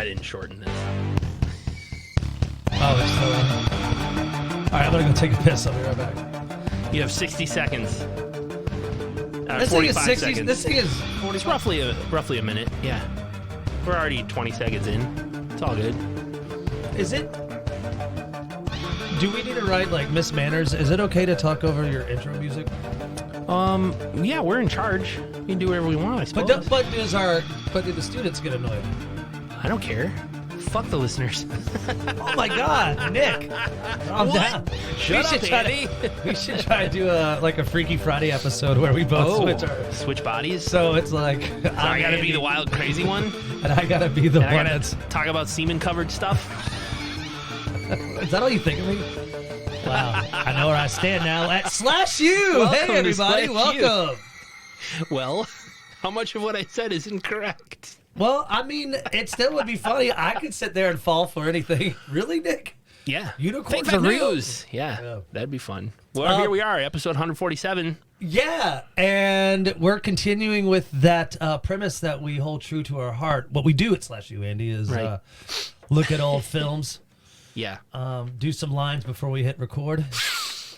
I didn't shorten this. Oh, it's still on. All right, I'm going to go take a piss. I'll be right back. You have 60 seconds. This thing is 45 60. seconds. This thing is It's roughly a minute. Yeah. We're already 20 seconds in. It's all good. Is it? Do we need to write like Miss Manners? Is it okay to talk over your intro music? Yeah, we're in charge. We can do whatever we want, I suppose. But do the students get annoyed? I don't care. Fuck the listeners. Oh my God, Nick! Calm down. Shut up, Andy. We should try to do a Freaky Friday episode where we both switch bodies. So it's like So I gotta be the wild, crazy one, and I gotta be the and one I that's. gotta talk about semen-covered stuff. Is that all you think of me? Wow, I know where I stand now at SlashU. Welcome Hey to everybody, SlashU. welcome. Well, how much of what I said is incorrect? Well, I mean, it still would be funny. I could sit there and fall for anything. Really, Nick? Yeah. Unicorns Fake are real? news. Yeah, Yeah. that'd be fun. Well, here we are, episode 147. Yeah, and we're continuing with that premise that we hold true to our heart. What we do at SlashU, Andy, is Right. Look at old films, Yeah. do some lines before we hit record.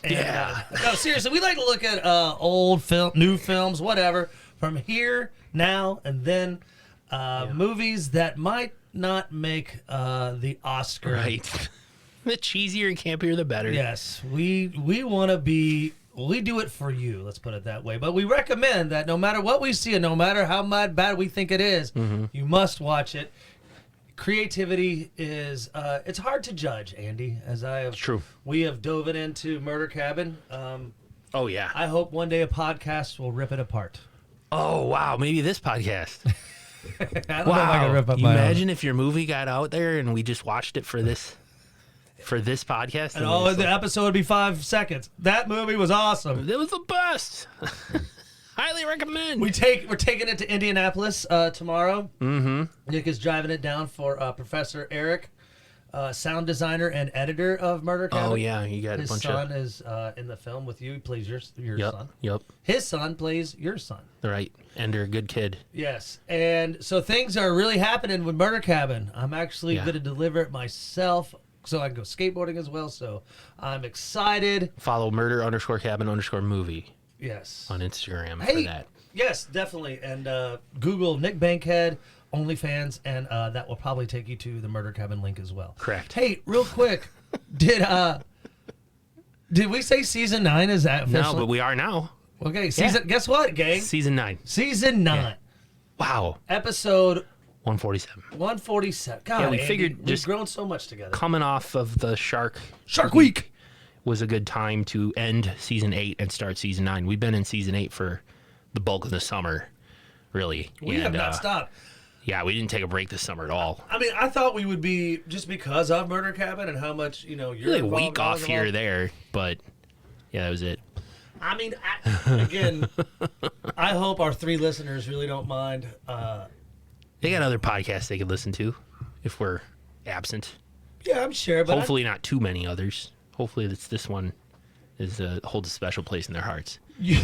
And, Yeah. no, seriously, we like to look at old film, new films, whatever, from here, now, and then movies that might not make the Oscar. Right. The cheesier and campier, the better. Yes, we want to be. We do it for you. Let's put it that way. But we recommend that no matter what we see and no matter how bad we think it is, you must watch it. Creativity is. It's hard to judge, Andy. As I have. It's true. We have dove into Murder Cabin. Oh, yeah. I hope one day a podcast will rip it apart. Oh, wow. Maybe this podcast. I don't know if I can rip up my own. Imagine if your movie got out there and we just watched it for this podcast. And all the episode would be 5 seconds. That movie was awesome. It was the best. Highly recommend. We're taking it to Indianapolis tomorrow. Mm-hmm. Nick is driving it down for Professor Eric, sound designer and editor of Murder Cabin. Oh, yeah. You got His a bunch son of... is in the film with you. He plays your son. Yep. His son plays your son. Right. And they're a good kid. Yes. And so things are really happening with Murder Cabin. I'm actually Yeah. going to deliver it myself so I can go skateboarding as well. So I'm excited. Follow murder_cabin_movie Yes. on Instagram for Hey, that. yes, definitely. And Google Nick Bankhead, OnlyFans, and that will probably take you to the Murder Cabin link as well. Correct. Hey, real quick, did we say season 9 is that officially? No, but we are now. Okay, guess what, gang? Season 9. Season 9. Yeah. Wow. Episode 147. 147. God, Yeah, we Andy, figured we've just grown so much together. Coming off of the Shark Week was a good time to end season 8 and start season 9. We've been in season 8 for the bulk of the summer, really. We have not stopped. Yeah, we didn't take a break this summer at all. I mean, I thought we would be, just because of Murder Cabin and how much, you're Really a involved, week I off was here or involved. there, but yeah, that was it. I mean, again, I hope our 3 listeners really don't mind. They got other podcasts they could listen to if we're absent. Yeah, I'm sure, but Hopefully not too many others. Hopefully this one holds a special place in their hearts. Yeah.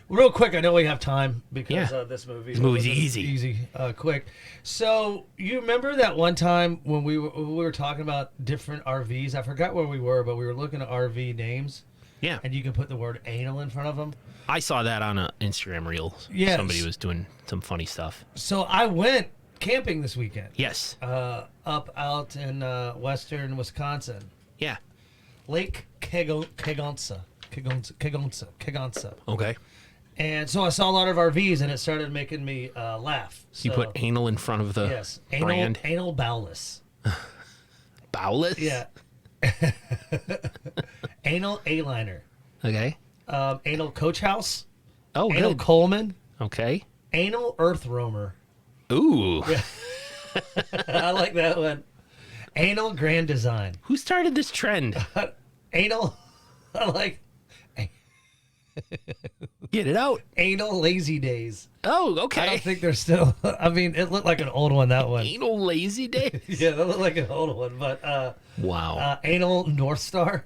Real quick, I know we have time because Yeah. this movie. This movie's easy. Quick. So you remember that one time when we were talking about different RVs? I forgot where we were, but we were looking at RV names, Yeah. and you can put the word anal in front of them. I saw that on an Instagram reel. Yes. Somebody was doing some funny stuff. So I went camping this weekend. Yes. Up out in western Wisconsin, Yeah. Lake Kegonsa. Okay. And so I saw a lot of RVs, and it started making me laugh. You put anal in front of the yes, brand. anal bowless. Bowless? Yeah. Anal A-liner. Okay. Anal Coach House. Oh, Anal good. Coleman. Okay. Anal Earth Roamer. Ooh. I like that one. Anal Grand Design. Who started this trend? Anal. I like Get it out. Anal Lazy Days. Oh, I okay. don't think they're still. I mean, it looked like an old one, that one. Anal lazy day. Yeah, that looked like an old one. But Wow. Anal North Star.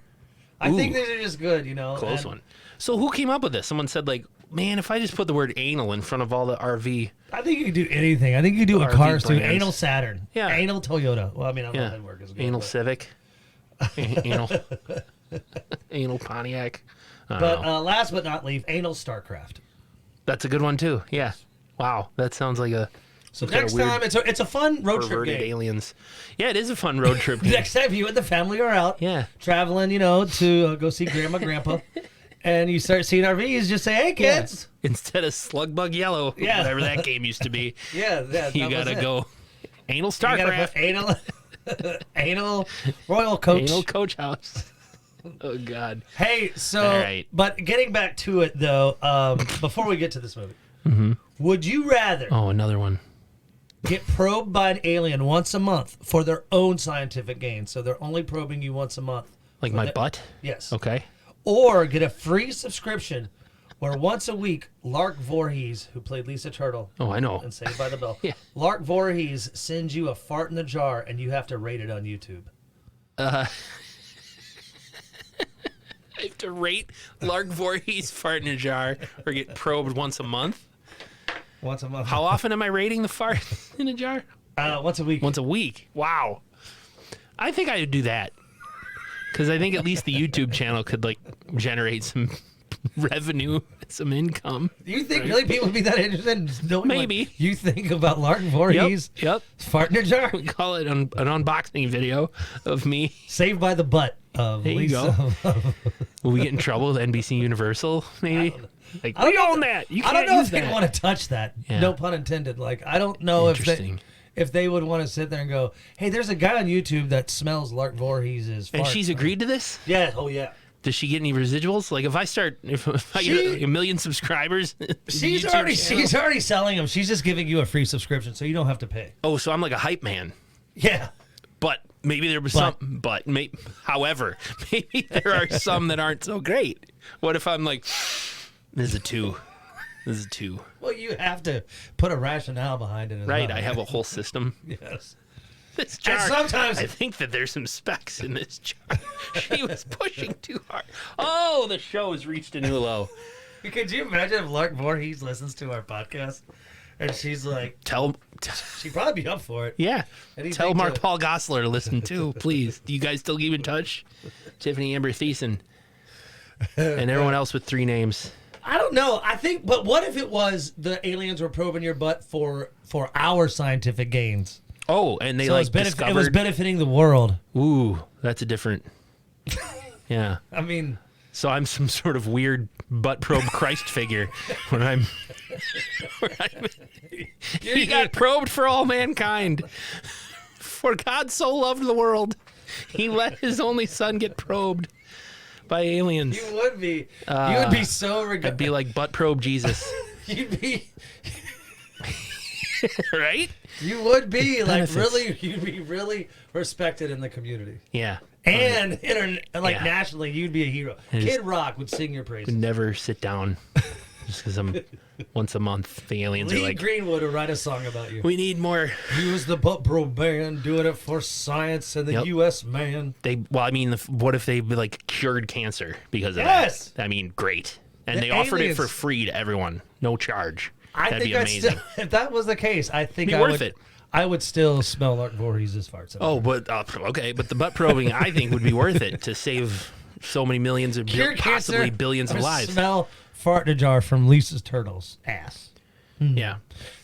I think Ooh. these are just good, Close and- one. So who came up with this? Someone said, like, man, if I just put the word anal in front of all the RV I think you can do anything. I think you can do with RV cars too. brands. Anal Saturn. Yeah. Anal Toyota. Well, I mean, I don't know Yeah. if that'd work as good. Anal but- Civic. Anal. Anal Pontiac. I don't But know. last but not least, anal StarCraft. That's a good one too. Yeah. Wow. That sounds like a So some kinda next weird time, it's a fun road trip perverted game. aliens. Yeah, it is a fun road trip game. Next time you and the family are out, Yeah. traveling, to go see Grandma, Grandpa, and you start seeing RVs, just say, "Hey, Yeah. kids." Instead of Slugbug Yellow, Yeah. whatever that game used to be, Yeah, that you was gotta it. go anal You gotta StarCraft, put anal, anal Royal Coach. anal Coach House. Oh God. Hey, so, All right. but getting back to it though, before we get to this movie, would you rather Oh, another one. get probed by an alien once a month for their own scientific gain? So they're only probing you once a month. Like my butt. Yes. Okay. Or get a free subscription where once a week, Lark Voorhees, who played Lisa Turtle Oh, I know. in Saved by the Bell, Yeah. Lark Voorhees sends you a fart in the jar and you have to rate it on YouTube. I have to rate Lark Voorhees fart in a jar or get probed once a month. Once a month. How often am I rating the fart in a jar? Once a week. Once a week. Wow. I think I would do that. Because I think at least the YouTube channel could like generate some revenue, some income. You think really people would be that interested in knowing Maybe. what you think about Lark Voorhees Yep. fart in a jar? We call it an unboxing video of me. Saved by the butt of There you Lisa. Will we get in trouble with NBC Universal? Maybe. Like I don't we know own that. You I can't don't know use if they'd that. want to touch that. Yeah. No pun intended. Like, I don't know Interesting. if they would want to sit there and go, "Hey, there's a guy on YouTube that smells Lark Voorhees' And farts." she's agreed to this? Yeah. Oh, yeah. Does she get any residuals? Like if I get a million subscribers, She's YouTube already channel- she's already selling them. She's just giving you a free subscription, so you don't have to pay. Oh, so I'm like a hype man. Yeah. But maybe there was But- some. But however, maybe there are some that aren't so great. What if I'm like, this is a 2. This is a 2. Well, you have to put a rationale behind it as Right? well. I have a whole system. Yes. This jar. sometimes- I think that there's some specs in this jar. She was pushing too hard. Oh, the show has reached a new low. Could you imagine if Lark Voorhees listens to our podcast and she's like, she'd probably be up for it. Yeah. Anything Tell Mark to- Paul Gosselaar to listen too, please. Do you guys still keep in touch? Tiffany Amber Thiessen. And everyone else with 3 names. I don't know. I think, but what if it was the aliens were probing your butt for our scientific gains? Oh, and they So like it was discovered. benefiting the world. Ooh, that's a different. Yeah. I mean, So I'm some sort of weird butt probe Christ figure when I'm. He got probed for all mankind. For God so loved the world, he let his only son get probed by aliens. you would be. You would be so I'd be like butt probe Jesus, You'd be. right? You would be like Benefits. really. You'd be really respected in the community. Yeah. And like Yeah. nationally, you'd be a hero. just- Kid Rock would sing your praises. Never sit down just because I'm once a month. The aliens Lee are like, Greenwood would write a song about you. we need more. He was the butt bro band doing it for science and the Yep. U.S. man. Well, I mean, what if they like cured cancer because of Yes! that? I mean, great. And The they offered it aliens- for free to everyone, no charge. I That'd think be that's amazing. still, if that was the case, I think Be I worth would. it. I would still smell Lark Voorhees' farts. Oh, but okay, but the butt probing, I think, would be worth it to save so many millions of Cure possibly cancer billions of or lives. Smell fart in a jar from Lisa's Turtle's ass. Yeah,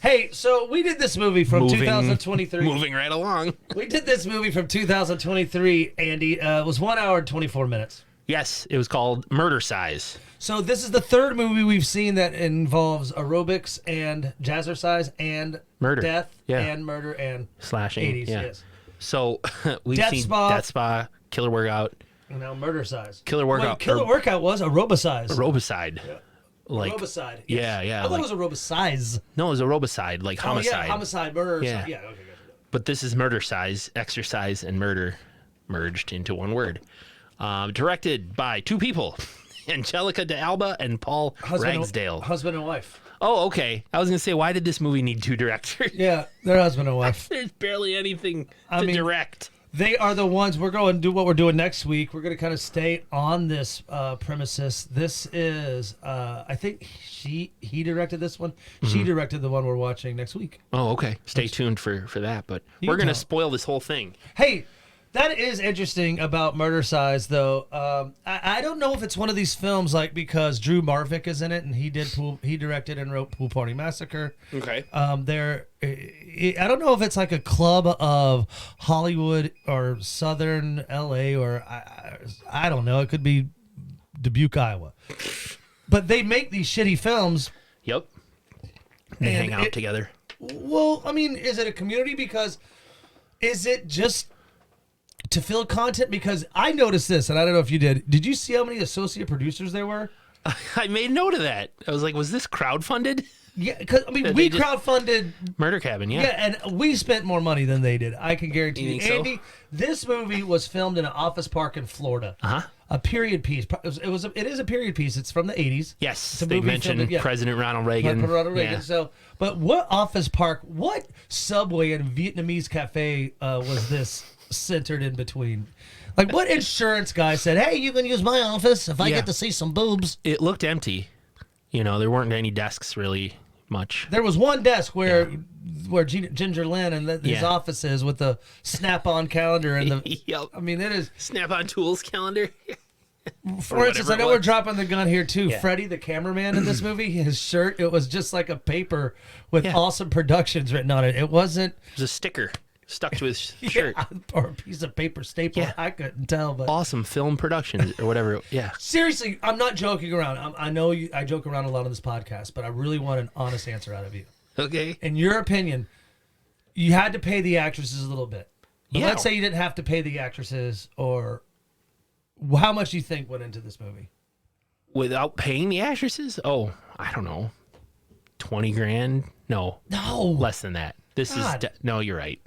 Hey, so we did this movie from 2023. moving right along. We did this movie from 2023, Andy. It was 1 hour and 24 minutes. Yes, it was called Murdercise. So this is the third movie we've seen that involves aerobics and jazzercise and Murder. death Yeah. and murder and Slashing. 80s. Yeah. Yes. So we've Death seen Spa. Death Spa, Killer Workout, And now murder size. Killer Workout, Wait, killer or- workout was aerobicide. Aerobicide. Like Aerobicide. yeah, yeah. I thought like- it was aerobicize. no, it was aerobicide, like homicide. Oh, yeah, homicide, murder. Yeah. Yeah. Okay, gotcha. But this is Murdercise, exercise and murder merged into one word. Directed by 2 people, Angelica de Alba and Paul Ragsdale. Husband and wife. Oh, okay. I was going to say, why did this movie need 2 directors? Yeah, they're husband and wife. There's barely anything I to mean, direct. They are the ones we're going to do what we're doing next week. We're going to kind of stay on this premises. This is, I think he directed this one. She directed the one we're watching next week. Oh, okay. Stay tuned for that. But we're going to spoil this whole thing. Hey, that is interesting about Murdercise, though. I don't know if it's one of these films, like, because Drew Marvick is in it, and he directed and wrote Pool Party Massacre. Okay. I don't know if it's like a club of Hollywood or Southern LA, or I don't know. It could be Dubuque, Iowa. But they make these shitty films. Yep. They hang out together. Well, I mean, is it a community? Because is it just to fill content? Because I noticed this, and I don't know if you did. Did you see how many associate producers there were? I made note of that. I was like, was this crowdfunded? Yeah, because I mean, we crowdfunded Murder Cabin, yeah. Yeah, and we spent more money than they did. I can guarantee you. So? Andy, this movie was filmed in an office park in Florida. Uh-huh. A period piece. It is a period piece. It's from the 80s. Yes, they mentioned President Ronald Reagan. Ronald Reagan. Yeah. So, but what office park, what Subway and Vietnamese cafe was this centered in between? Like, what insurance guy said, "Hey, you can use my office if I get to see some boobs"? It looked empty. You know, there weren't any desks really much. There was one desk where Ginger Lynn and his office is, with the Snap-on calendar and the. Yep. I mean, it is Snap-on Tools calendar. For instance, I know we're dropping the gun here too. Yeah. Freddie, the cameraman in this movie, his shirt, it was just like a paper with Awesome Productions written on it. It wasn't. It was a sticker stuck to his shirt. Or a piece of paper staple. I couldn't tell, but Awesome Film Productions or whatever. Yeah. Seriously, I'm not joking around. I know I joke around a lot on this podcast, but I really want an honest answer out of you. Okay. In your opinion, you had to pay the actresses a little bit. But let's say you didn't have to pay the actresses, or how much do you think went into this movie? Without paying the actresses? Oh, I don't know. 20 grand? No. Less than that. This is no, you're right.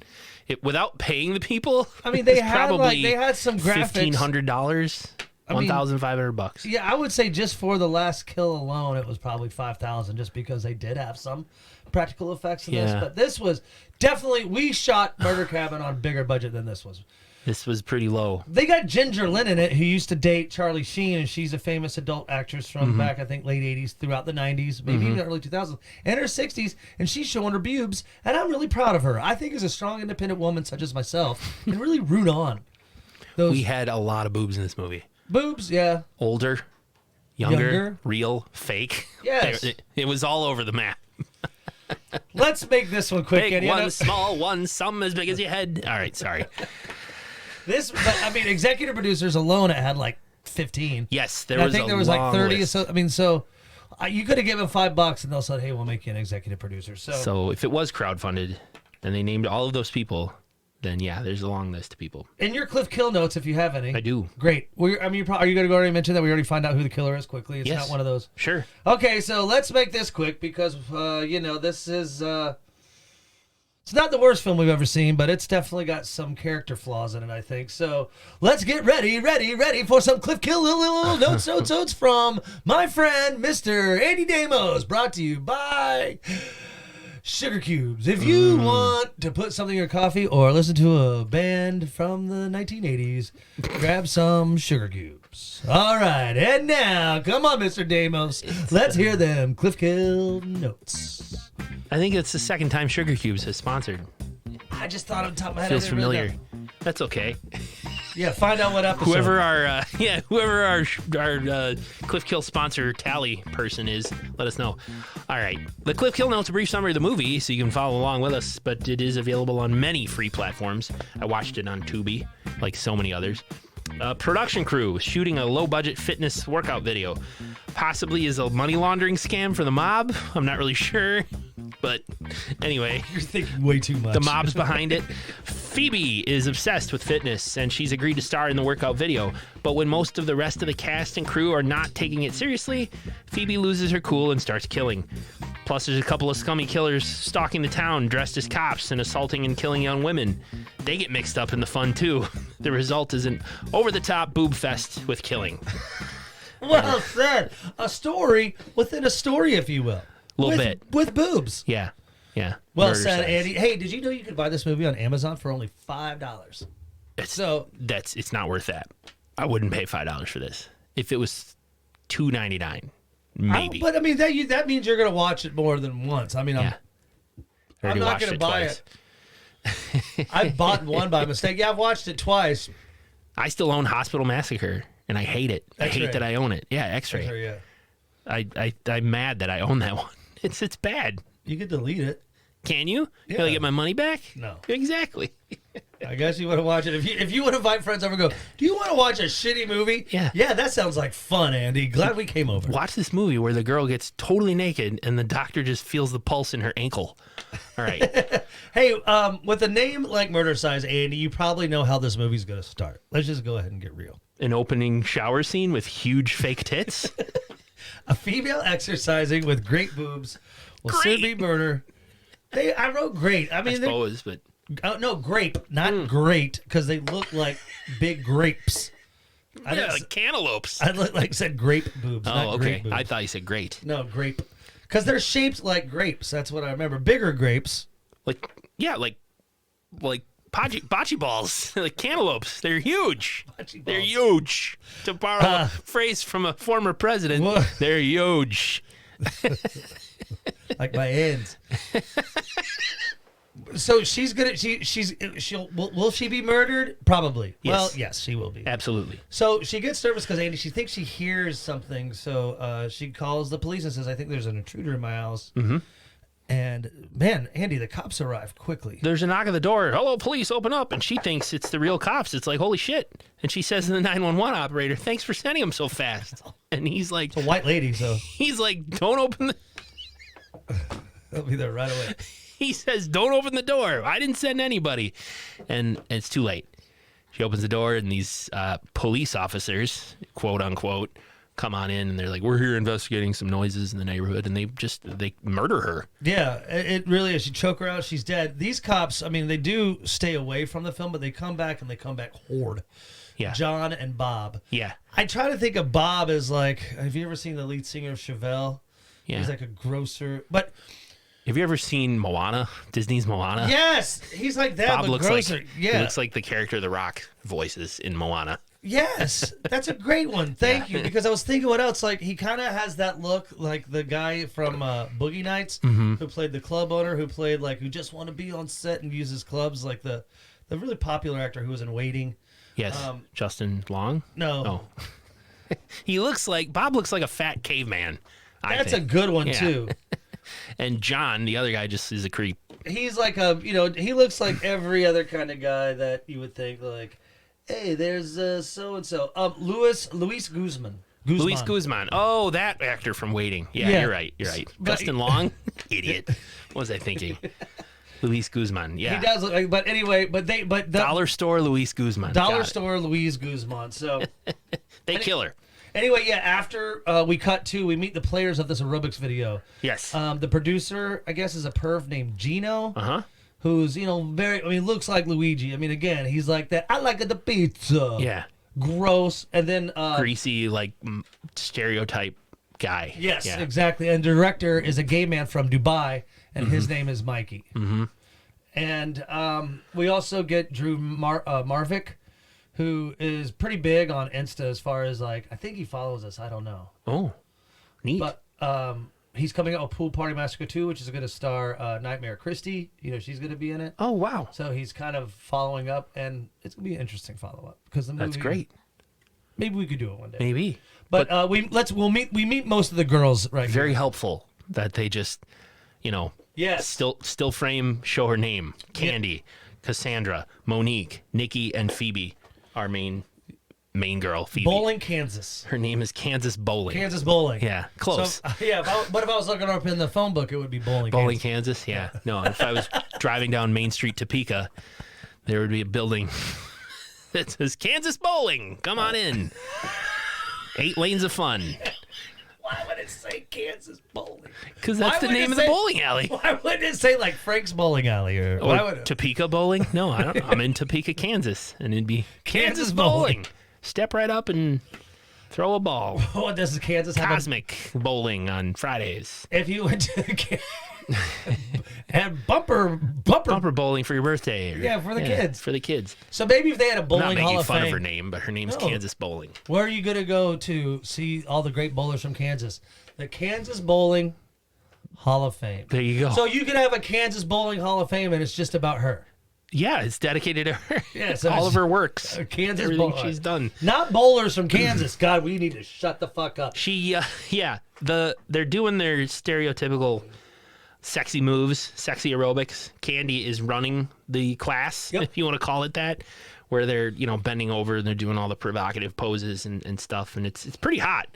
Without paying the people, I mean, they had some graphics. $1,500, $1,500. Yeah, I would say just for the last kill alone, it was probably $5,000, just because they did have some practical effects in this. But this was definitely, we shot Murder Cabin on a bigger budget than this was. This was pretty low. They got Ginger Lynn in it, who used to date Charlie Sheen, and she's a famous adult actress from back, I think, late 80s, throughout the 90s, maybe even early 2000s, and her 60s, and she's showing her boobs, and I'm really proud of her. I think as a strong, independent woman such as myself, can really root on. We had a lot of boobs in this movie. Boobs, yeah. Older, younger, real, fake. Yes. It was all over the map. Let's make this one quick. Big one, small one, some as big as your head. All right, sorry. Executive producers alone, it had like 15. Yes, I think there was like 30. List. So you could have given $5 and they'll say, "Hey, we'll make you an executive producer." So if it was crowdfunded and they named all of those people, then there's a long list of people. In your Cliff Kill notes, if you have any, I do. Great. Are you going to already mention that we already find out who the killer is quickly? It's not one of those. Sure. Okay, so let's make this quick because this is. It's not the worst film we've ever seen, but it's definitely got some character flaws in it, I think. So let's get ready for some Cliff Kill notes from my friend, Mr. Andy Damos, brought to you by Sugar Cubes. If you want to put something in your coffee or listen to a band from the 1980s, grab some Sugar Cubes. All right, and now, come on, Mr. Damos. Let's hear them Cliff Kill notes. I think it's the second time Sugar Cubes has sponsored. I just thought on top of my head. Feels familiar. That's okay. Yeah, find out what episode. Whoever our Cliff Kill sponsor tally person is, let us know. All right. The Cliff Kill note's a brief summary of the movie, so you can follow along with us, but it is available on many free platforms. I watched it on Tubi, like so many others. Production crew shooting a low-budget fitness workout video. Possibly is a money laundering scam for the mob. I'm not really sure. But anyway. You're thinking way too much. The mob's behind it. Phoebe is obsessed with fitness, and she's agreed to star in the workout video. But when most of the rest of the cast and crew are not taking it seriously, Phoebe loses her cool and starts killing. Plus, there's a couple of scummy killers stalking the town dressed as cops and assaulting and killing young women. They get mixed up in the fun, too. The result is an over-the-top boob fest with killing. Well said. A story within a story, if you will. A little bit. With boobs. Yeah. Well said, Andy. Hey, did you know you could buy this movie on Amazon for only $5? It's not worth that. I wouldn't pay $5 for this. If it was $2.99, maybe. But I mean, that means you're going to watch it more than once. I mean, I'm not going to buy it. I bought one by mistake. Yeah, I've watched it twice. I still own Hospital Massacre, and I hate it. X-ray. I hate that I own it. Yeah, X-ray. Yeah. I'm mad that I own that one. It's bad. You could delete it. Can you? Yeah. Can I get my money back? No. Exactly. I guess you want to watch it. If you want to invite friends over and go, do you want to watch a shitty movie? Yeah. Yeah, that sounds like fun, Andy. Glad we came over. Watch this movie where the girl gets totally naked and the doctor just feels the pulse in her ankle. All right. Hey, with a name like Murdercise, Andy, you probably know how this movie's going to start. Let's just go ahead and get real. An opening shower scene with huge fake tits. A female exercising with great boobs will soon be murdered. I wrote great. I mean, I suppose, but... no, grape, not great, because they look like big grapes. Like cantaloupes. I said grape boobs. Oh, not okay. grape boobs. I thought you said great. No, grape. Because they're shaped like grapes. That's what I remember. Bigger grapes. Like bocce balls. Like cantaloupes. They're huge. They're huge. To borrow a phrase from a former president, they're huge. Like my ends. So she's gonna will she be murdered? Probably. Yes. Well, yes, she will be. Absolutely. So she gets nervous because Andy, she thinks she hears something. So she calls the police and says, "I think there's an intruder in my house." Mm-hmm. And man, Andy, the cops arrive quickly. There's a knock at the door. Hello, police, open up. And she thinks it's the real cops. It's like, holy shit. And she says to the 911 operator, thanks for sending them so fast. And he's like, it's a white lady, so he's like, don't open the. They'll be there right away. He says, don't open the door. I didn't send anybody. And it's too late. She opens the door, and these police officers, quote unquote, come on in, and they're like, we're here investigating some noises in the neighborhood, and they murder her. Yeah, it really is. She choke her out. She's dead. These cops, I mean, they do stay away from the film, but they come back, and they come back horde. Yeah. John and Bob. Yeah. I try to think of Bob as like, have you ever seen the lead singer of Chevelle? Yeah. He's like a grocer, but... Have you ever seen Moana? Disney's Moana? Yes, he's like that. Bob but looks grocer. like yeah. He looks like the character The Rock voices in Moana. Yes, that's a great one. Thank you, because I was thinking what else. Like he kind of has that look, like the guy from Boogie Nights, who played the club owner, who just want to be on set and use his clubs, like the really popular actor who was in Waiting. Yes, Justin Long. No, Bob looks like a fat caveman. That's a good one too. And John, the other guy, just is a creep. He's like he looks like every other kind of guy that you would think like, hey, there's so-and-so. Luis Guzman. Luis Guzman. Oh, that actor from Waiting. Yeah. You're right. Justin Long? Idiot. What was I thinking? Luis Guzman. Yeah. He does look like, but anyway, Dollar Store Luis Guzman. Dollar Store Luis Guzman. So they kill her. Anyway, yeah, after we cut to, we meet the players of this aerobics video. Yes. The producer, I guess, is a perv named Gino. Uh-huh. Who's, looks like Luigi. I mean, again, he's like that. I like the pizza. Yeah. Gross. And then... greasy, stereotype guy. Yes, exactly. And the director is a gay man from Dubai, and his name is Mikey. Mm-hmm. And we also get Drew Marvick, who is pretty big on Insta as far as, I think he follows us. I don't know. Oh, neat. But he's coming out with Pool Party Massacre 2, which is going to star Nightmare Christie. She's going to be in it. Oh, wow. So he's kind of following up, and it's going to be an interesting follow-up. Because the movie, that's great. Maybe we could do it one day. Maybe. But we meet most of the girls right Very here. helpful that they just, Yes. still frame, show her name. Candy, Cassandra, Monique, Nikki, and Phoebe. Our main girl, Phoebe. Bowling, Kansas. Her name is Kansas Bowling. Kansas Bowling. Yeah, close. So, but if I was looking her up in the phone book, it would be Bowling, Bowling, Kansas. Yeah. No, if I was driving down Main Street, Topeka, there would be a building that says Kansas Bowling. Come on in. 8 lanes of fun. Why would it say Kansas Bowling? Because that's the name of the bowling alley. Why wouldn't it say Frank's Bowling Alley or why would it? Topeka Bowling? No, I don't. I'm in Topeka, Kansas, and it'd be Kansas Bowling. Step right up and throw a ball. Oh, does Kansas have Cosmic bowling on Fridays. If you went to and bumper bowling for your birthday. Yeah, for the kids. For the kids. So maybe if they had a I'm bowling not making Hall of fun Fame. of her name, but her name's Kansas Bowling. Where are you going to go to see all the great bowlers from Kansas? The Kansas Bowling Hall of Fame. There you go. So you could have a Kansas Bowling Hall of Fame, and it's just about her. Yeah, it's dedicated to her. Yeah, so all of her works. Kansas everything bowler. she's done. Not bowlers from Kansas. God, we need to shut the fuck up. They're doing their stereotypical sexy moves, sexy aerobics. Candy is running the class, if you want to call it that, where they're bending over and they're doing all the provocative poses and stuff, and it's pretty hot.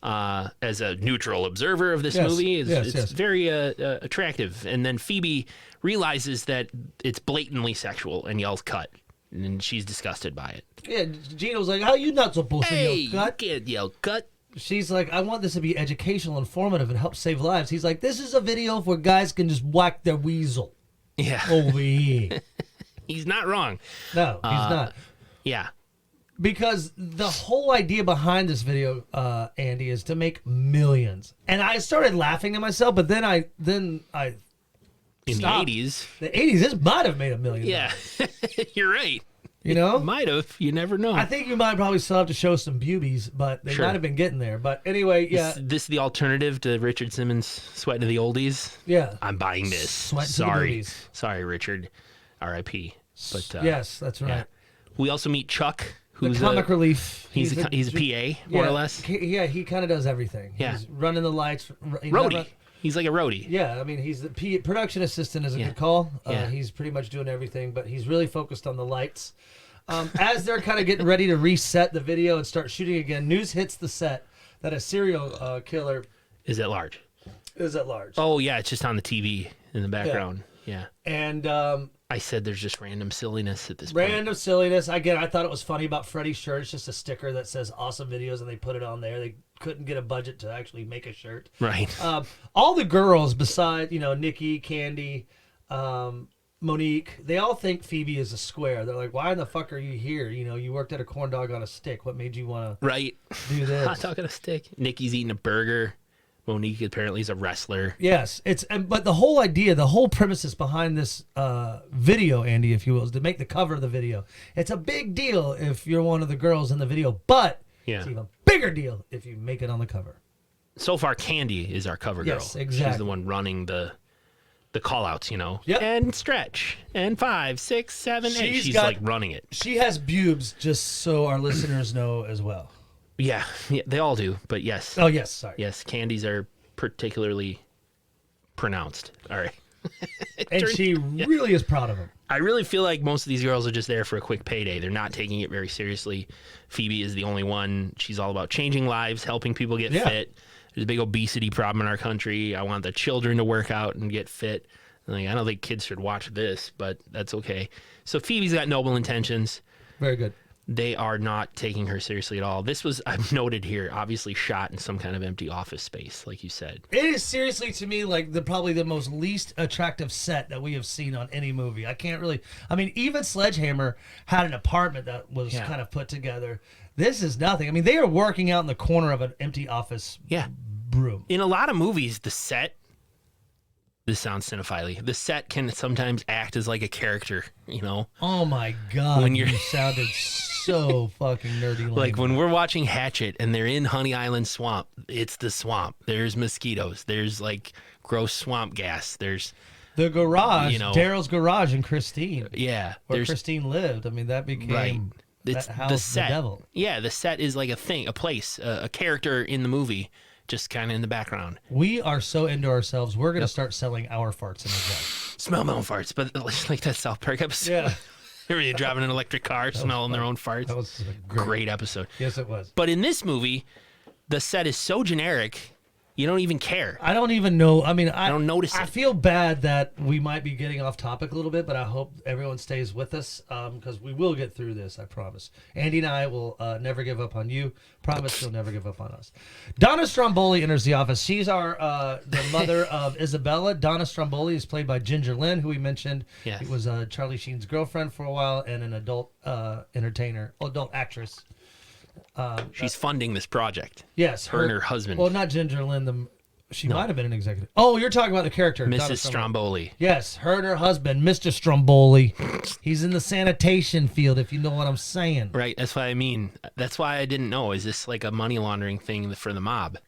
As a neutral observer of this movie, it's very attractive. And then Phoebe realizes that it's blatantly sexual and yells "cut," and she's disgusted by it. Yeah, Gino's like, "How you not supposed to yell cut?" You can't yell "cut." She's like, "I want this to be educational, informative, and help save lives." He's like, "This is a video where guys can just whack their weasel." Yeah, over here. He's not wrong. No, he's not. Yeah. Because the whole idea behind this video, Andy, is to make millions. And I started laughing at myself, but then I in stopped. the 80s. The 80s, this might have made $1 million. Yeah, you're right. You know? Might have. You never know. I think you might probably still have to show some boobies, but they might have been getting there. But anyway, yeah. This is the alternative to Richard Simmons' Sweating to the Oldies. Yeah. I'm buying this. Sorry, Richard. R.I.P. But yes, that's right. Yeah. We also meet Chuck, who's the comic relief. He's a PA, more or less. He kind of does everything. Yeah. He's running the lights. Roadie. He's like a roadie. Yeah, I mean, he's the production assistant is a good call. He's pretty much doing everything, but he's really focused on the lights. As they're kind of getting ready to reset the video and start shooting again, news hits the set that a serial killer is at large. Oh, yeah, it's just on the TV in the background. Yeah. And I said there's just random silliness at this point. Random silliness. Again, I thought it was funny about Freddie's shirt. It's just a sticker that says awesome videos, and they put it on there. They couldn't get a budget to actually make a shirt. Right. All the girls beside, Nikki, Candy, Monique, they all think Phoebe is a square. They're like, why in the fuck are you here? You worked at a corn dog on a stick. What made you want to do this? Hot dog on a stick. Nikki's eating a burger. Monique apparently is a wrestler. Yes, but the whole idea, the whole premises behind this video, Andy, if you will, is to make the cover of the video. It's a big deal if you're one of the girls in the video, but it's even bigger deal if you make it on the cover. So far, Candy is our cover girl. Yes, exactly. She's the one running the call-outs, Yep. And stretch, and 5, 6, 7, 8. She's like running it. She has pubes, just so our listeners know as well. Yeah, they all do, but yes. Oh, yes, sorry. Yes, Candies are particularly pronounced. All right. And she really is proud of him. I really feel like most of these girls are just there for a quick payday. They're not taking it very seriously. Phoebe is the only one. She's all about changing lives, helping people get fit. There's a big obesity problem in our country. I want the children to work out and get fit. I don't think kids should watch this, but that's okay. So Phoebe's got noble intentions. Very good. They are not taking her seriously at all. This was, I've noted here, obviously shot in some kind of empty office space, like you said. It is seriously, to me, like probably the most least attractive set that we have seen on any movie. I can't really, even Sledgehammer had an apartment that was kind of put together. This is nothing. They are working out in the corner of an empty office room. In a lot of movies, the set, this sounds cinephile, the set can sometimes act as like a character, Oh my God, when you sounded so fucking nerdy. Like when we're watching Hatchet and they're in Honey Island Swamp, it's the swamp. There's mosquitoes. There's like gross swamp gas. There's the garage, Daryl's garage in Christine. Yeah. Where Christine lived. That became that house, the set. The devil. Yeah, the set is like a thing, a place, a character in the movie. Just kind of in the background. We are so into ourselves. We're going to start selling our farts in the jet. Smell my own farts, but like that South Park episode. Yeah. Everybody driving an electric car, smelling their own farts. That was a great episode. Yes, it was. But in this movie, the set is so generic, you don't even care. I don't even know. I don't notice it. I feel bad that we might be getting off topic a little bit, but I hope everyone stays with us because we will get through this, I promise. Andy and I will never give up on you. Promise you'll never give up on us. Donna Stromboli enters the office. She's the mother of Isabella. Donna Stromboli is played by Ginger Lynn, who we mentioned. Yes. It was Charlie Sheen's girlfriend for a while and an adult adult actress. She's funding this project. Yes. Her and her husband. Well, not Ginger Lynn, She might have been an executive. Oh, you're talking about the character. Mrs. Stromboli. Yes, her and her husband, Mr. Stromboli. He's in the sanitation field, if you know what I'm saying. Right, that's what I mean. That's why I didn't know. Is this like a money laundering thing for the mob?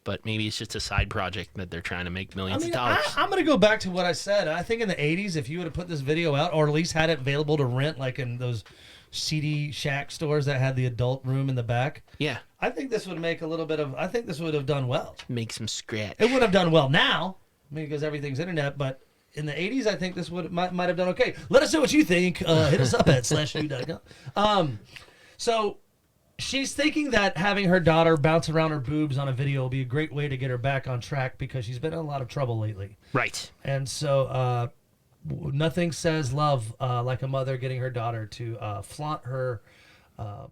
But maybe it's just a side project that they're trying to make millions of dollars. I'm going to go back to what I said. I think in the 80s, if you would have put this video out, or at least had it available to rent, like in those CD Shack stores that had the adult room in the back. Yeah. I think this would make a little bit of, I think this would have done well. Make some scratch. It would have done well now, because everything's internet, but in the 80s, I think this might have done okay. Let us know what you think. Hit us up at SlashU.com. So she's thinking that having her daughter bounce around her boobs on a video will be a great way to get her back on track because she's been in a lot of trouble lately. Right. And so nothing says love like a mother getting her daughter to flaunt her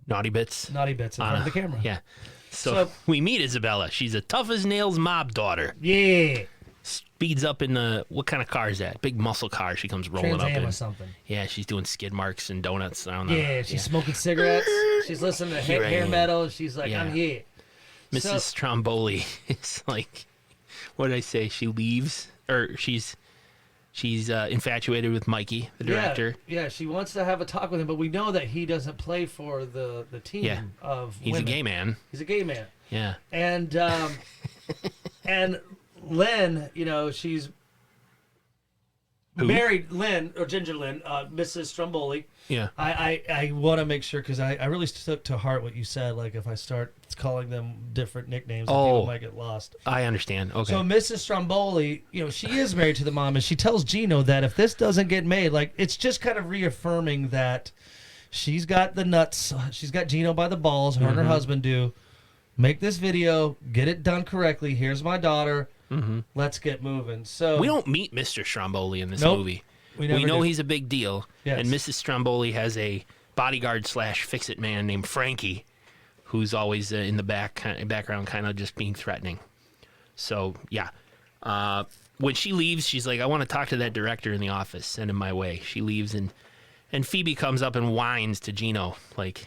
naughty bits in front of the camera. Yeah. So we meet Isabella. She's a tough as nails mob daughter. Yeah. Speeds up in the, what kind of car is that? Big muscle car she comes rolling Trans up in. Am or something. Yeah, she's doing skid marks and donuts. She's smoking cigarettes. She's listening to hair metal. She's like, I'm here. Mrs. Stromboli is like, what did I say? She leaves, or she's infatuated with Mikey, the director. Yeah, she wants to have a talk with him, but we know that he doesn't play for the team of He's women. a gay man. He's a gay man. Yeah. And and Lynn, she's married. Lynn, or Ginger Lynn, Mrs. Stromboli. Yeah. I want to make sure, because I really took to heart what you said. Like, if I start calling them different nicknames, people might get lost. I understand. Okay. So Mrs. Stromboli, she is married to the mom, and she tells Gino that if this doesn't get made, like, it's just kind of reaffirming that she's got the nuts. She's got Gino by the balls. Her and her husband do. Make this video. Get it done correctly. Here's my daughter. Let's get moving. So we don't meet Mr. Stromboli in this movie. We know he's a big deal. Yes. And Mrs. Stromboli has a bodyguard / fix-it man named Frankie, who's always in the background kind of just being threatening. So, yeah. When she leaves, she's like, I want to talk to that director in the office. Send him my way. She leaves, and Phoebe comes up and whines to Gino, like,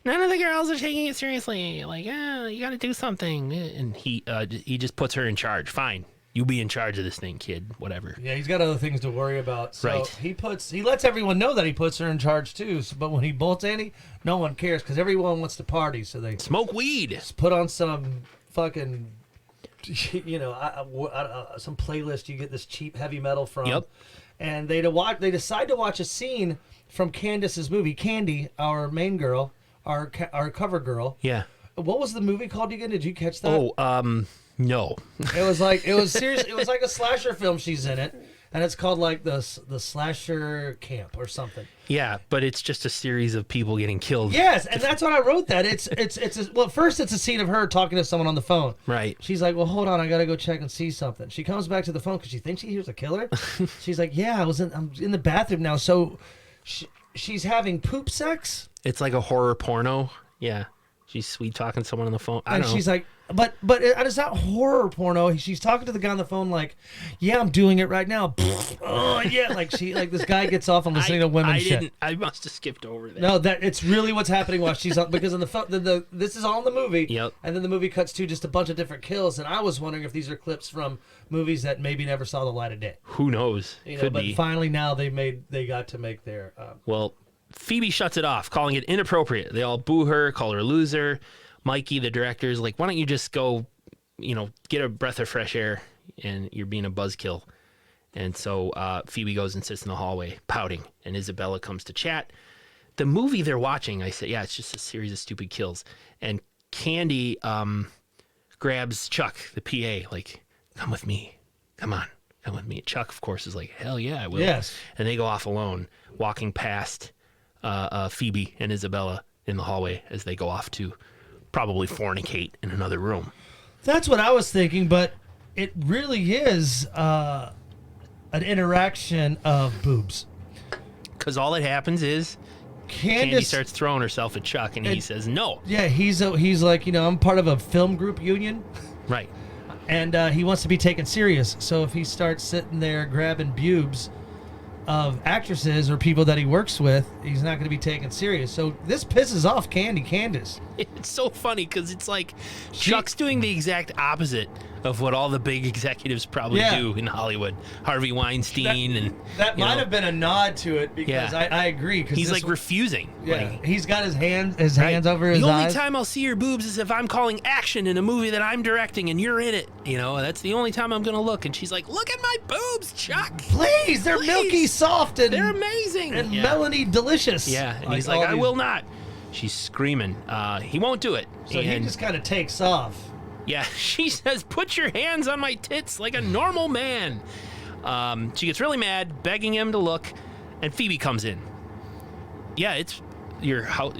none of the girls are taking it seriously. Like, you got to do something. And he just puts her in charge. Fine. You be in charge of this thing, kid. Whatever. Yeah, he's got other things to worry about. So right. He lets everyone know that he puts her in charge too. But when he bolts Andy, no one cares because everyone wants to party. So they smoke weed. Just put on some fucking, some playlist you get this cheap heavy metal from. Yep. And they decide to watch a scene from Candace's movie, Candy, our main girl, our cover girl. Yeah. What was the movie called again? Did you catch that? No. It was like serious. It was like a slasher film. She's in it, and it's called like the slasher camp or something. Yeah, but it's just a series of people getting killed. Yes, and that's what I wrote. That first it's a scene of her talking to someone on the phone. Right. She's like, well, hold on, I gotta go check and see something. She comes back to the phone because she thinks she hears a killer. She's like, yeah, I'm in the bathroom now. So she's having poop sex. It's like a horror porno. Yeah. She's sweet talking to someone on the phone. I don't know. She's like, but it's not horror porno. She's talking to the guy on the phone like, yeah, I'm doing it right now. Oh yeah, like this guy gets off on listening to women shit. I must have skipped over that. No, it's really what's happening while she's on, because in the phone, this is all in the movie. Yep. And then the movie cuts to just a bunch of different kills, and I was wondering if these are clips from movies that maybe never saw the light of day. Who knows? Could but be. Finally now they got to make their. Well, Phoebe shuts it off, calling it inappropriate. They all boo her, call her a loser. Mikey, the director, is like, why don't you just go, get a breath of fresh air, and you're being a buzzkill. And so Phoebe goes and sits in the hallway, pouting, and Isabella comes to chat. The movie they're watching, I say, yeah, it's just a series of stupid kills. And Candy grabs Chuck, the PA, like, come with me. Come on, come with me. Chuck, of course, is like, hell yeah, I will. Yes. And they go off alone, walking past Phoebe and Isabella in the hallway as they go off to probably fornicate in another room. That's what I was thinking, but it really is an interaction of boobs. Because all that happens is Candy starts throwing herself at Chuck, and he says no. Yeah, he's like, I'm part of a film group union. Right. And he wants to be taken serious. So if he starts sitting there grabbing boobs of actresses or people that he works with, he's not going to be taken serious. So this pisses off Candace. It's so funny because it's like Chuck's doing the exact opposite of what all the big executives probably do in Hollywood. Harvey Weinstein that might have been a nod to it because I agree. He's like refusing. Yeah, like, he's got his hands over his eyes. The only time I'll see your boobs is if I'm calling action in a movie that I'm directing and you're in it. You know, that's the only time I'm gonna look. And she's like, "Look at my boobs, Chuck. Please, they're milky, soft, and they're amazing, and melony, delicious." Yeah, and he's like, "I will not." She's screaming. He won't do it. So he just kind of takes off. Yeah, she says, "Put your hands on my tits like a normal man." She gets really mad, begging him to look, and Phoebe comes in. Yeah, it's your house.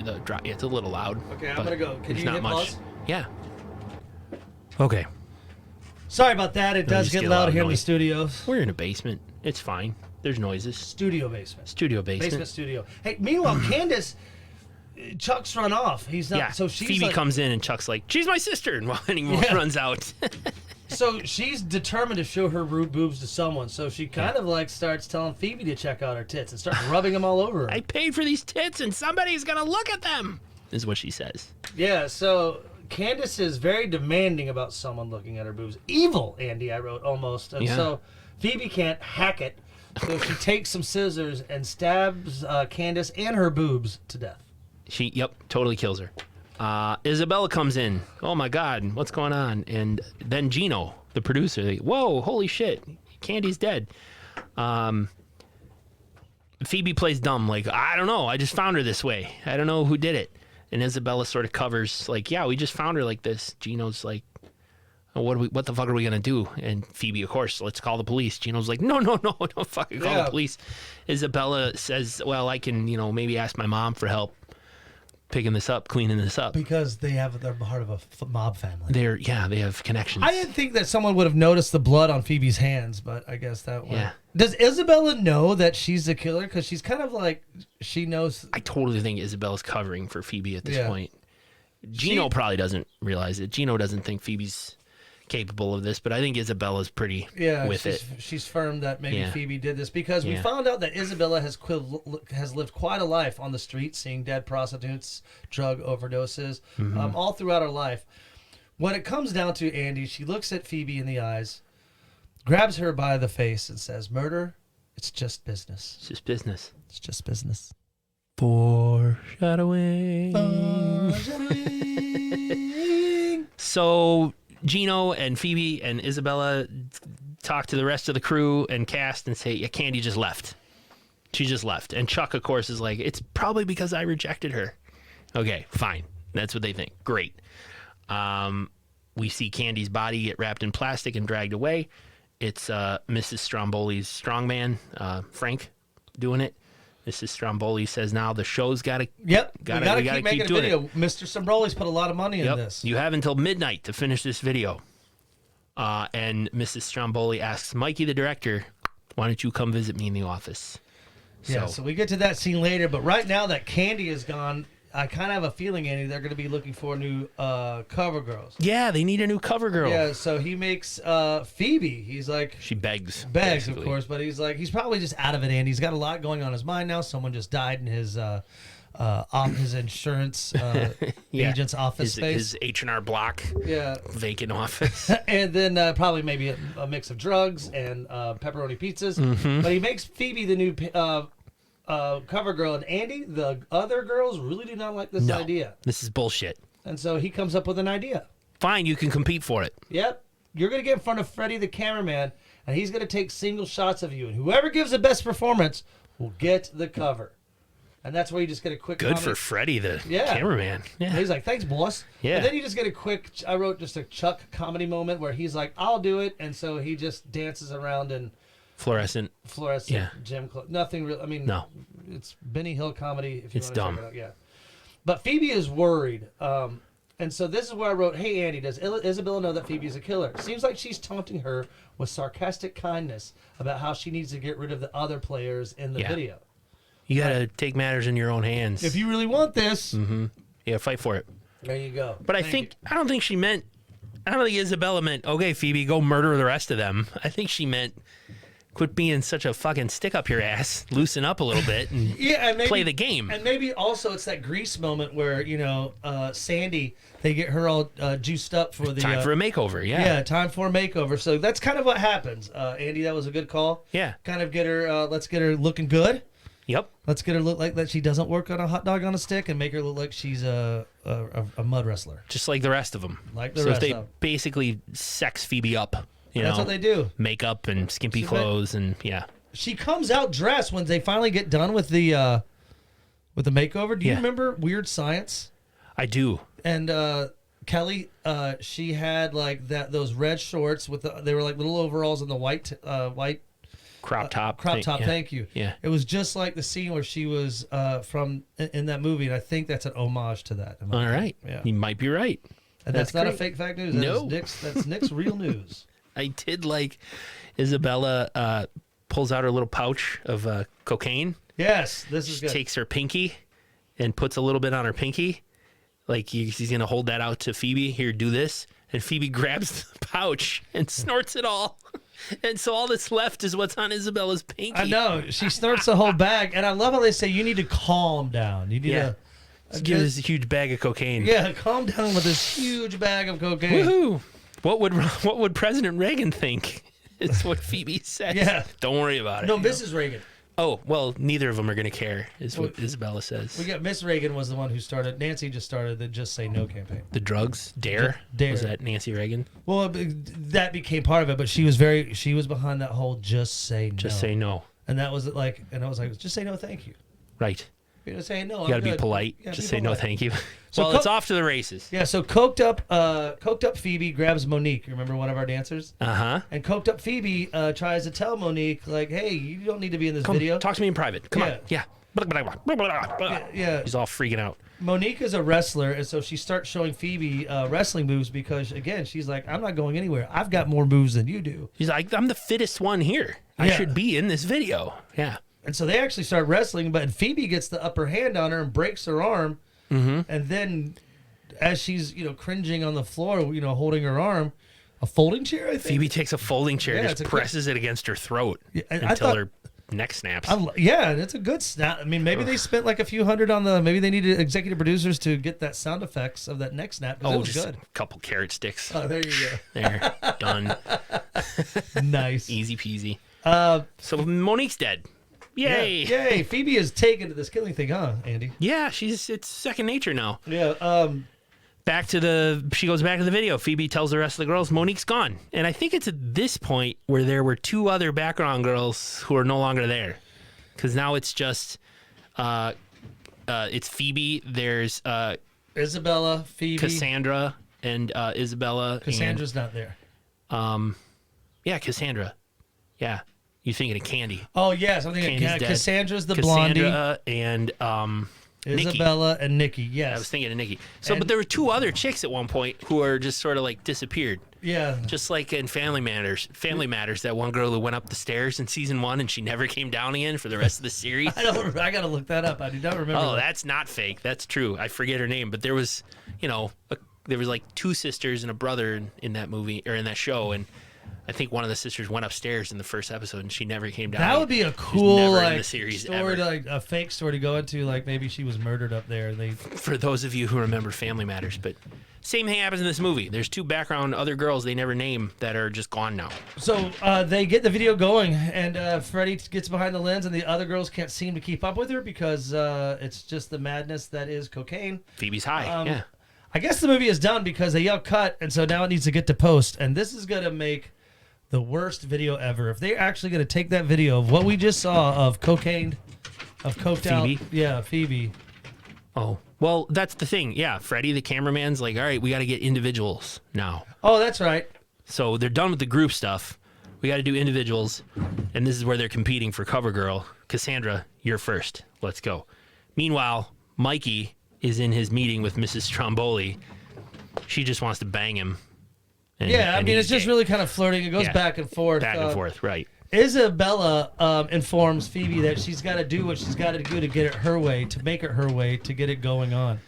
It's a little loud. Okay, I'm gonna go. Can you not hit much. pause? Yeah. Okay. Sorry about that. It does get loud here in the studios. We're in a basement. It's fine. There's noises. Studio basement. Basement studio. Hey, meanwhile, Candace, Chuck's run off. He's not. Yeah. So she's Phoebe comes in and Chuck's like, "She's my sister," and runs out. So she's determined to show her boobs to someone. So she kind of like starts telling Phoebe to check out her tits and starts rubbing them all over her. I paid for these tits, and somebody's gonna look at them. Is what she says. Yeah. So Candace is very demanding about someone looking at her boobs. Evil, Andy. I wrote almost. And so Phoebe can't hack it. So she takes some scissors and stabs Candace and her boobs to death. Totally kills her. Isabella comes in. "Oh my God, what's going on?" And then Gino, the producer, "Whoa, holy shit, Candy's dead." Phoebe plays dumb, like, "I don't know, I just found her this way. I don't know who did it." And Isabella sort of covers, like, "Yeah, we just found her like this." Gino's like, "Oh, what the fuck are we gonna do?" And Phoebe, of course, "Let's call the police." Gino's like, No, don't fucking call the police." Isabella says, "Well, I can, maybe ask my mom for help picking this up, cleaning this up." Because they're part of a mob family. They have connections. I didn't think that someone would have noticed the blood on Phoebe's hands, but I guess that one. Yeah. Does Isabella know that she's the killer? Because she's kind of like, she knows. I totally think Isabella's covering for Phoebe at this point. Gino probably doesn't realize it. Gino doesn't think Phoebe's capable of this, but I think Isabella's pretty with it. She's firm that maybe Phoebe did this because we found out that Isabella has lived quite a life on the street, seeing dead prostitutes, drug overdoses, all throughout her life. When it comes down to Andy, she looks at Phoebe in the eyes, grabs her by the face, and says, "Murder, it's just business. It's just business. It's just business." Foreshadowing. So Gino and Phoebe and Isabella talk to the rest of the crew and cast and say, "Yeah, Candy just left. She just left." And Chuck, of course, is like, "It's probably because I rejected her." Okay, fine. That's what they think. Great. We see Candy's body get wrapped in plastic and dragged away. It's Mrs. Stromboli's strongman, Frank, doing it. Mrs. Stromboli says now the show's got to we gotta keep making a video. Mr. Stromboli's put a lot of money in this. You have until midnight to finish this video. And Mrs. Stromboli asks Mikey, the director, "Why don't you come visit me in the office?" So we get to that scene later, but right now that Candy is gone, I kind of have a feeling, Andy, they're going to be looking for new cover girls. Yeah, they need a new cover girl. Yeah, so he makes Phoebe. He's like... She begs, of course, but he's like, he's probably just out of it, Andy. He's got a lot going on in his mind now. Someone just died in his insurance agent's office space. His H&R Block vacant office. And then probably maybe a mix of drugs and pepperoni pizzas. Mm-hmm. But he makes Phoebe the new... cover girl, and Andy, the other girls really do not like this idea. This is bullshit. And so he comes up with an idea. Fine, you can compete for it. Yep. You're going to get in front of Freddie the cameraman, and he's going to take single shots of you, and whoever gives the best performance will get the cover. And that's where you just get a quick Good for Freddie the cameraman. Yeah. And he's like, "Thanks, boss." Yeah. And then you just get a quick, I wrote just a Chuck comedy moment where he's like, "I'll do it," and so he just dances around and fluorescent gym club. Nothing real. I mean, no. It's Benny Hill comedy. If you it's dumb. Check it out. Yeah. But Phoebe is worried. And so this is where I wrote, "Hey, Andy, does Isabella know that Phoebe's a killer? Seems like she's taunting her with sarcastic kindness about how she needs to get rid of the other players in the video. You got to take matters in your own hands. If you really want this. Mm-hmm. Yeah, fight for it. There you go. But I don't think Isabella meant, "Okay, Phoebe, go murder the rest of them." I think she meant, quit being such a fucking stick up your ass, loosen up a little bit, and and maybe, play the game. And maybe also it's that Grease moment where, you know, Sandy, they get her all juiced up for the... Time for a makeover, yeah. Yeah, time for a makeover. So that's kind of what happens. Andy, that was a good call. Yeah. Kind of get her, let's get her looking good. Yep. Let's get her look like that she doesn't work on a hot dog on a stick and make her look like she's a mud wrestler. Just like the rest of them. Like the rest they of them. basically sex Phoebe up. That's what they do. Makeup and skimpy clothes and yeah. She comes out dressed when they finally get done with the makeover. Do you remember Weird Science? I do. And Kelly, she had like those red shorts with they were like little overalls and the white crop top. Yeah. Thank you. Yeah. It was just like the scene where she was from in that movie, and I think that's an homage to that. All right. Yeah. You might be right. And that's not a fake fact news. No. That's Nick's real news. I did like Isabella pulls out her little pouch of cocaine. Yes, this is good. Takes her pinky and puts a little bit on her pinky. Like he's going to hold that out to Phoebe. Here, do this. And Phoebe grabs the pouch and snorts it all. And so all that's left is what's on Isabella's pinky. I know. She snorts the whole bag. And I love how they say you need to calm down. You need to... Give us a huge bag of cocaine. Yeah, calm down with this huge bag of cocaine. Woohoo! What would President Reagan think? Is what Phoebe says. Yeah. Don't worry about it. No, Mrs. Reagan. Oh, well, neither of them are going to care, is what Isabella says. We got Miss Reagan was the one who started. Nancy just started the Just Say No campaign. The drugs? Dare? Dare. Was that Nancy Reagan? Well, that became part of it, but she was behind that whole Just Say No. Just say no. And that was like, and I was like, just say no, thank you. Right. You're say no. You got to be polite. Yeah, just be say polite. no, thank you. So well, it's off to the races. Yeah, so coked up Phoebe grabs Monique. You remember one of our dancers? Uh-huh. And coked up Phoebe tries to tell Monique, like, hey, you don't need to be in this video. Talk to me in private. Come on. Yeah. Yeah. He's all freaking out. Monique is a wrestler, and so she starts showing Phoebe wrestling moves because, again, she's like, I'm not going anywhere. I've got more moves than you do. She's like, I'm the fittest one here. I should be in this video. Yeah. And so they actually start wrestling, but Phoebe gets the upper hand on her and breaks her arm. Mm-hmm. And then as she's, cringing on the floor, holding her arm, a folding chair, I think. Phoebe takes a folding chair and just presses it against her throat until her neck snaps. And it's a good snap. I mean, maybe they spent like a few hundred on maybe they needed executive producers to get that sound effects of that neck snap. Oh, just good. A couple carrot sticks. Oh, there you go. There, done. Nice. Easy peasy. So Monique's dead. Yay! Yeah. Yay! Phoebe is taken to this killing thing, huh, Andy? Yeah, it's second nature now. Yeah. She goes back to the video. Phoebe tells the rest of the girls Monique's gone, and I think it's at this point where there were two other background girls who are no longer there, because now it's just it's Phoebe. There's Isabella, Phoebe, Cassandra, and Isabella. Cassandra's not there. Yeah, Cassandra. Yeah. You're thinking of Candy. Oh, yes. I'm thinking Cassandra's the Cassandra blondie. And Isabella Nikki. and Nikki, yes. I was thinking of Nikki. But there were two other chicks at one point who are just sort of like disappeared. Yeah. Just like in Family Matters, that one girl who went up the stairs in season 1 and she never came down again for the rest of the series. I got to look that up. I do not remember. Oh, that's not fake. That's true. I forget her name. But there was, there was like two sisters and a brother in that movie or in that show. And I think one of the sisters went upstairs in the first episode, and she never came down. That would be a cool in the series story, like a fake story to go into. Like maybe she was murdered up there. For those of you who remember Family Matters, but same thing happens in this movie. There's two background other girls they never name that are just gone now. So they get the video going, and Freddie gets behind the lens, and the other girls can't seem to keep up with her because it's just the madness that is cocaine. Phoebe's high. Yeah. I guess the movie is done because they yell cut, and so now it needs to get to post, and this is gonna make the worst video ever. If they're actually going to take that video of what we just saw of cocaine, of coked out. Yeah, Phoebe. Oh, well, that's the thing. Yeah, Freddie, the cameraman's like, all right, we got to get individuals now. Oh, that's right. So they're done with the group stuff. We got to do individuals. And this is where they're competing for cover girl. Cassandra, you're first. Let's go. Meanwhile, Mikey is in his meeting with Mrs. Stromboli. She just wants to bang him. And it's just really kind of flirting. It goes back and forth. Back and forth, right. Isabella informs Phoebe that she's got to do what she's got to do to get it her way, to make it her way, to get it going on.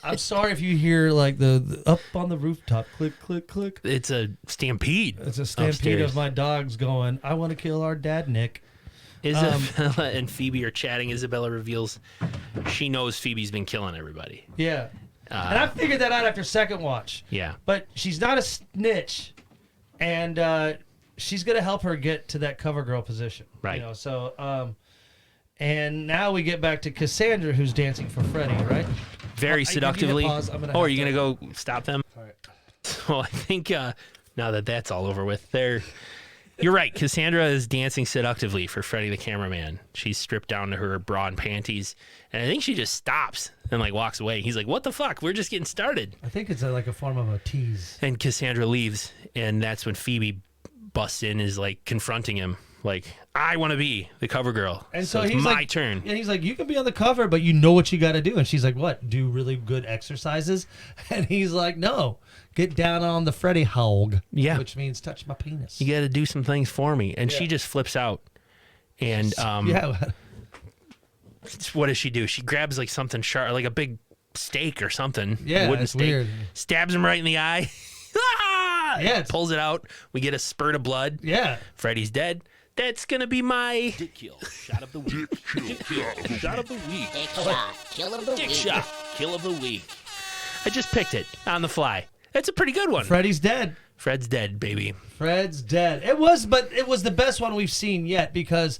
I'm sorry if you hear like the up on the rooftop, click, click, click. It's a stampede. It's a stampede upstairs. of my dogs going, I want to kill our dad, Nick. Isabella and Phoebe are chatting. Isabella reveals she knows Phoebe's been killing everybody. Yeah. And I figured that out after second watch. Yeah. But she's not a snitch. And she's going to help her get to that cover girl position. Right. You know, so, and now we get back to Cassandra, who's dancing for Freddy, right? Very seductively. Oh, are you going to go stop them? All right. So I think now that that's all over with, you're right. Cassandra is dancing seductively for Freddy the cameraman. She's stripped down to her bra and panties, and I think she just stops and like walks away. He's like, "What the fuck? We're just getting started." I think it's like a form of a tease. And Cassandra leaves, and that's when Phoebe busts in, is like confronting him, like, "I want to be the cover girl, and so it's he's my like, turn." And he's like, "You can be on the cover, but you know what you got to do." And she's like, "What? Do really good exercises?" And he's like, "No, get down on the Freddy hog." Yeah, which means touch my penis. You got to do some things for me. And she just flips out. And yeah. What does she do? She grabs like something sharp, like a big steak or something. Yeah, wooden it's steak, weird. Stabs him right in the eye. Yeah, pulls it out. We get a spurt of blood. Yeah. Freddy's dead. That's gonna be my dick kill shot of the week. Dick kill shot of the week. Dick shot kill of the Dick week. shot kill of the week. I just picked it on the fly. It's a pretty good one. Freddy's dead. Fred's dead, baby. Fred's dead. It was the best one we've seen yet, because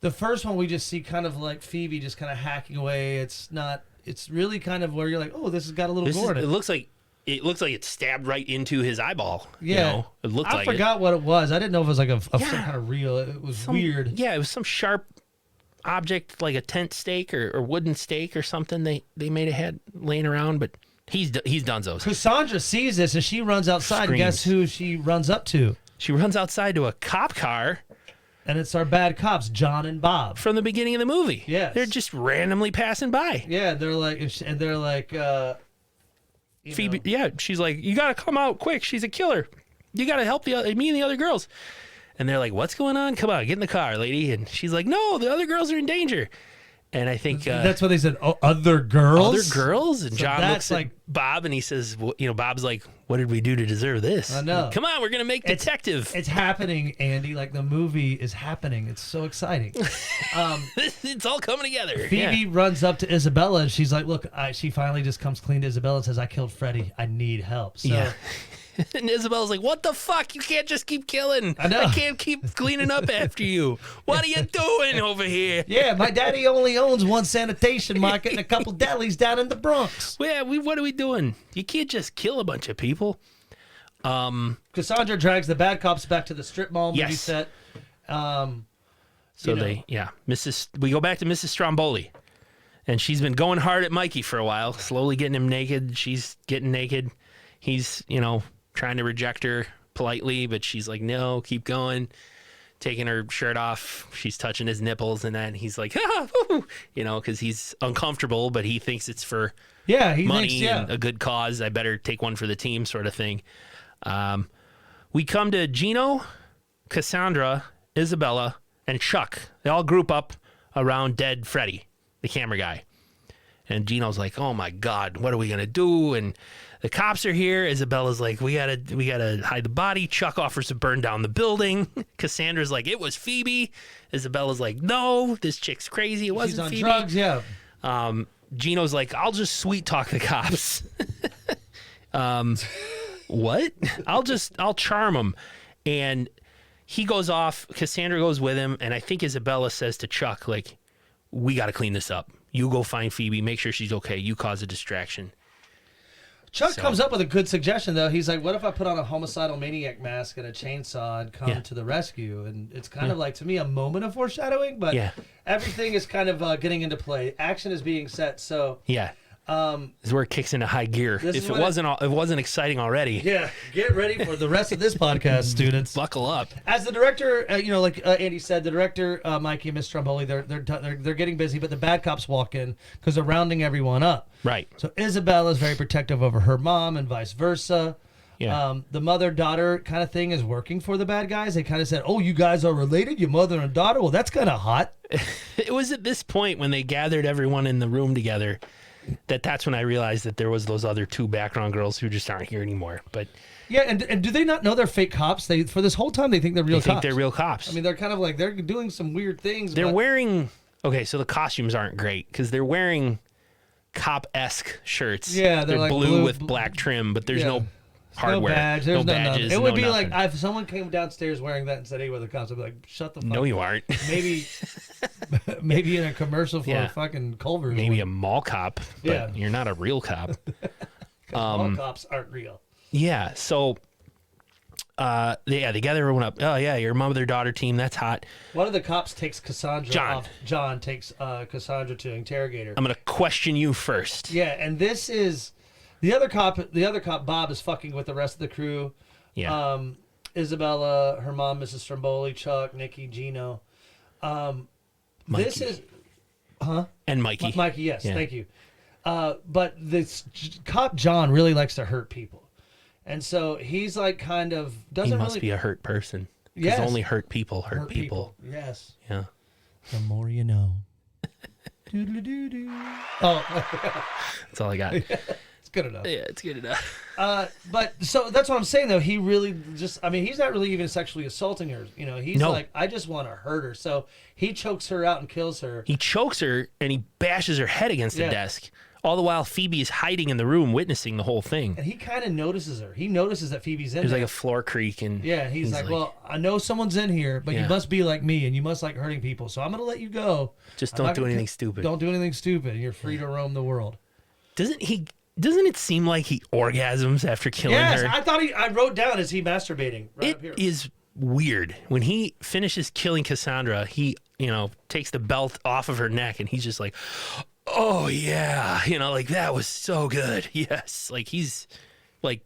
the first one we just see kind of like Phoebe just kind of hacking away. It's really kind of where you're like, oh, this has got a little gore in it. It looks like it stabbed right into his eyeball. Yeah, you know? It looked like I forgot what it was. I didn't know if it was like some kind of real. It was weird. Yeah, it was some sharp object, like a tent stake or wooden stake or something. They may have had laying around, but he's donezo. Cassandra sees this and she runs outside. And guess who she runs up to? She runs outside to a cop car. And it's our bad cops, John and Bob. From the beginning of the movie. Yes. They're just randomly passing by. Yeah, they're like, Phoebe, yeah, she's like, you got to come out quick. She's a killer. You got to help me and the other girls. And they're like, what's going on? Come on, get in the car, lady. And she's like, no, the other girls are in danger. And I think that's what they said. Oh, other girls? Other girls? And so John looks at Bob and he says, well, Bob's like, what did we do to deserve this? I know. Like, come on, we're going to make detective. It's happening, Andy. Like, the movie is happening. It's so exciting. It's all coming together. Phoebe runs up to Isabella and she's like, look, she finally just comes clean to Isabella and says, I killed Freddy. I need help. So, and Isabella's like, what the fuck? You can't just keep killing. I know. I can't keep cleaning up after you. What are you doing over here? Yeah, my daddy only owns one sanitation market and a couple delis down in the Bronx. Yeah, what are we doing? You can't just kill a bunch of people. Cassandra drags the bad cops back to the strip mall movie set. We go back to Mrs. Stromboli. And she's been going hard at Mikey for a while, slowly getting him naked. She's getting naked. He's, trying to reject her politely, but she's like, no, keep going. Taking her shirt off, she's touching his nipples, and then he's like, because he's uncomfortable, but he thinks it's for money and a good cause. I better take one for the team, sort of thing. We come to Gino, Cassandra, Isabella, and Chuck. They all group up around dead Freddy, the camera guy. And Gino's like, oh my God, what are we going to do? And the cops are here. Isabella's like, we gotta hide the body. Chuck offers to burn down the building. Cassandra's like, it was Phoebe. Isabella's like, no, this chick's crazy. It wasn't Phoebe. She's on drugs, yeah. Gino's like, I'll just sweet talk the cops. What? I'll charm them. And he goes off. Cassandra goes with him. And I think Isabella says to Chuck, like, we got to clean this up. You go find Phoebe. Make sure she's okay. You cause a distraction. Chuck comes up with a good suggestion, though. He's like, what if I put on a homicidal maniac mask and a chainsaw and come to the rescue? And it's kind of like, to me, a moment of foreshadowing, but everything is kind of getting into play. Action is being set, so... Yeah. This is where it kicks into high gear. If it wasn't exciting already. Yeah, get ready for the rest of this podcast, students. Buckle up. As the director, like Andy said, the director, Mikey and Miss Stromboli, they're getting busy, but the bad cops walk in because they're rounding everyone up. Right. So Isabella is very protective over her mom and vice versa. Yeah. The mother-daughter kind of thing is working for the bad guys. They kind of said, oh, you guys are related, your mother and daughter? Well, that's kind of hot. It was at this point when they gathered everyone in the room together that's when I realized that there was those other 2 background girls who just aren't here anymore. But Yeah, and do they not know they're fake cops? They for this whole time they think they're real I think cops. they're real cops. I mean, they're kind of like they're doing some weird things. They're but wearing okay, so the costumes aren't great because they're wearing cop-esque shirts. Yeah, they're like blue blue- with black trim, but there's Yeah. no hardware, no badge. There's no badges. nothing. It would no be nothing. like if someone came downstairs wearing that and said, "Hey, we're the cops," I'd be like, "Shut the fuck No, up." you aren't. Maybe, maybe in a commercial for Yeah. fucking Culver's. Maybe a mall cop, but Yeah. you're not a real cop. all cops aren't real. Yeah, so they gather everyone up. Oh yeah, your mother-daughter team, that's hot. One of the cops takes Cassandra John. off. John takes Cassandra to interrogate her. I'm gonna question you first. Yeah, and this is the other cop. The other cop, Bob, is fucking with the rest of the crew. Yeah. Isabella, her mom, Mrs. Stromboli, Chuck, Nikki, Gino. This Mikey. is And Mikey. Mikey. Yes, Yeah. thank you. But this cop John really likes to hurt people, and so he's like kind of He doesn't must really be a hurt person. Because Yes. only hurt people hurt people. Yes. Yeah. The more you know. Doodle-doo-doo. Oh, That's all I got. it's good enough. Yeah, it's good enough. But so that's what I'm saying though. He really just, I mean, he's not really even sexually assaulting her. You know, he's No. like, I just want to hurt her. So he chokes her out and kills her. He chokes her and he bashes her head against the Yeah. desk. All the while Phoebe is hiding in the room witnessing the whole thing. And he kind of notices her. He notices that Phoebe's in There's there. like a floor creak and Yeah, he's like, well, I know someone's in here, but you Yeah. must be like me and you must like hurting people. So I'm going to let you go. just I'm don't not do gonna- anything stupid. Don't do anything stupid. You're free to roam the world. Doesn't it seem like he orgasms after killing Yes, her? I wrote down, is he masturbating right up here? It is weird. When he finishes killing Cassandra, he, takes the belt off of her neck and he's just like, oh yeah, like that was so good. Yes. Like he's like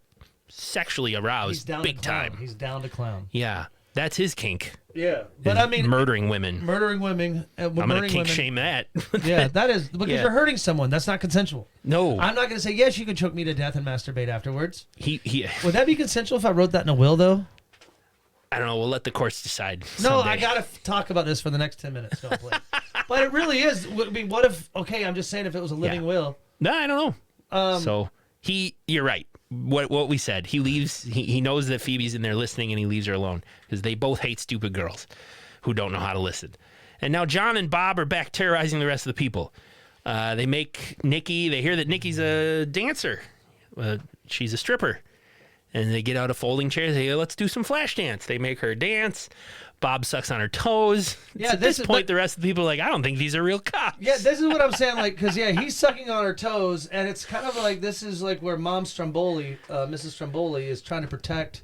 sexually aroused He's down big to clown. time. He's down to clown. Yeah. That's his kink. Yeah. But is I mean, murdering women. murdering women. I'm going to kink shame that. Yeah, that is because Yeah. you're hurting someone. That's not consensual. No. I'm not going to say, yes, you can choke me to death and masturbate afterwards. He Would that be consensual if I wrote that in a will, though? I don't know. We'll let the courts decide. No, someday. I got to talk about this for the next 10 minutes. Don't play. But it really is. I mean, what if, okay, I'm just saying if it was a living Yeah. will. No, I don't know. So you're right. What we said. He leaves. He knows that Phoebe's in there listening, and he leaves her alone because they both hate stupid girls who don't know how to listen. And now John and Bob are back terrorizing the rest of the people. They make Nikki. They hear that Nikki's a dancer. She's a stripper, and they get out a folding chair. They say, let's do some flash dance. They make her dance. Bob sucks on her toes. Yeah, At this this is- point, but- the rest of the people are like, I don't think these are real cops. Yeah, this is what I'm saying. Like, because, yeah, he's sucking on her toes, and it's kind of like this is like where Mom Stromboli, Mrs. Stromboli, is trying to protect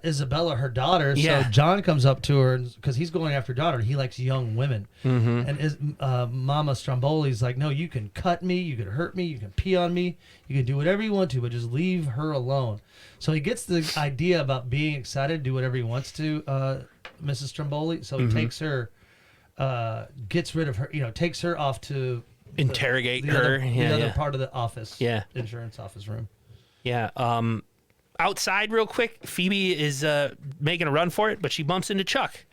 Isabella, her daughter. Yeah. So John comes up to her because he's going after her daughter. He likes young women. Mm-hmm. And Mama Stromboli's like, no, you can cut me, you can hurt me, you can pee on me, you can do whatever you want to, but just leave her alone. So he gets the idea about being excited, do whatever he wants to, Mrs. Stromboli. So he takes her, gets rid of her, takes her off to Interrogate the her. other, Yeah, the other yeah. part of the office. Yeah. Insurance office room. Yeah. Outside, real quick, Phoebe is making a run for it, but she bumps into Chuck,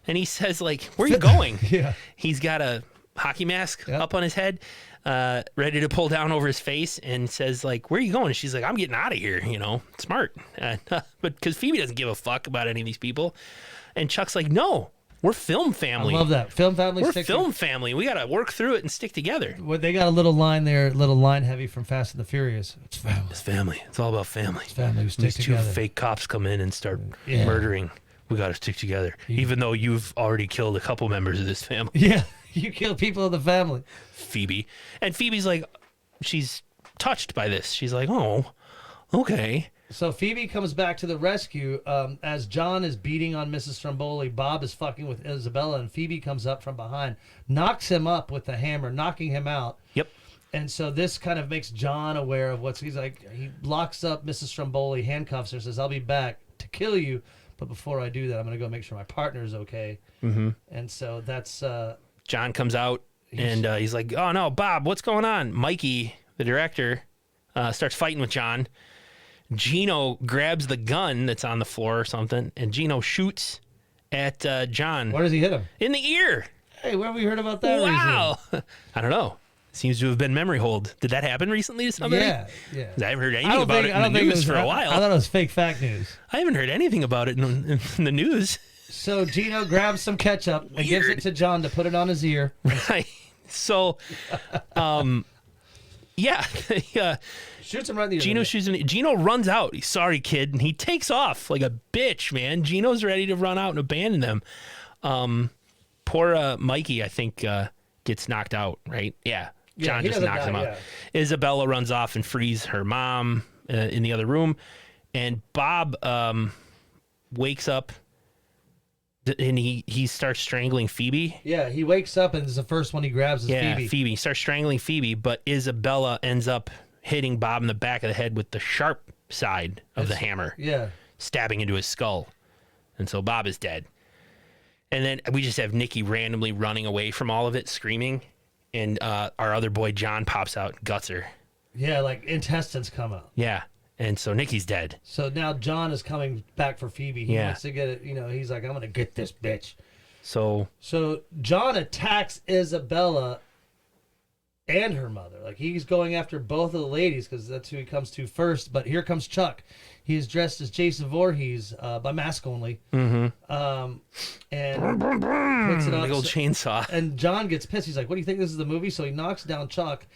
and he says, "Like, where are you going?" Yeah. He's got a hockey mask Yep. up on his head, ready to pull down over his face, and says, "Like, where are you going?" And she's like, "I'm getting out of here." Smart, but because Phoebe doesn't give a fuck about any of these people, and Chuck's like, "No, we're film family. I love that. Film family. We're stick film family. We gotta work through it and stick together." Well, they got a little line there, little line heavy from Fast and the Furious. It's family. It's family. It's all about family. Family who stick These two together. fake cops come in and start Yeah. murdering. We got to stick together, even though you've already killed a couple members of this family, Yeah, you kill people in the family. Phoebe. And Phoebe's like, she's touched by this. She's like, oh, okay. So Phoebe comes back to the rescue as John is beating on Mrs. Stromboli. Bob is fucking with Isabella, and Phoebe comes up from behind, knocks him up with the hammer, knocking him out. Yep. And so this kind of makes John aware of what's. He's like, he locks up Mrs. Stromboli, handcuffs her, says, "I'll be back to kill you, but before I do that, I'm going to go make sure my partner is okay." Mm-hmm. And so that's John comes out and he's like, oh no, Bob, what's going on? Mikey, the director, starts fighting with John. Gino grabs the gun that's on the floor or something, and Gino shoots at John where does he hit him? in the ear. Hey, where have we heard about that? Wow. I don't know. seems to have been memory hold. Did that happen recently to somebody? Yeah. 'Cause I haven't heard anything about it in the news for a while. I thought it was fake fact news. I haven't heard anything about it in the news. So Gino grabs some ketchup and gives it to John to put it on his ear. Right. So, yeah. Shoots him right in the ear. Gino shoots him. Gino runs out. He's sorry, kid, and he takes off like a bitch, man. Gino's ready to run out and abandon them. Poor Mikey, I think, gets knocked out, right? Yeah. John just knocks him out. Yeah. Isabella runs off and frees her mom in the other room. And Bob wakes up and he starts strangling Phoebe. Yeah, he wakes up and the first one he grabs is Phoebe. Yeah, Phoebe. He starts strangling Phoebe, but Isabella ends up hitting Bob in the back of the head with the sharp side of the hammer. Yeah. Stabbing into his skull. And so Bob is dead. And then we just have Nikki randomly running away from all of it, screaming. And our other boy, John, pops out and guts her. Yeah, like intestines come out. Yeah. And so Nikki's dead. So now John is coming back for Phoebe. He wants to get it. You know, he's like, I'm going to get this bitch. So John attacks Isabella and her mother. Like, he's going after both of the ladies because that's who he comes to first. But here comes Chuck. He's dressed as Jason Voorhees by mask only. Mm-hmm. And puts it on. Big old chainsaw. And John gets pissed. He's like, what do you think this is the movie? So he knocks down Chuck.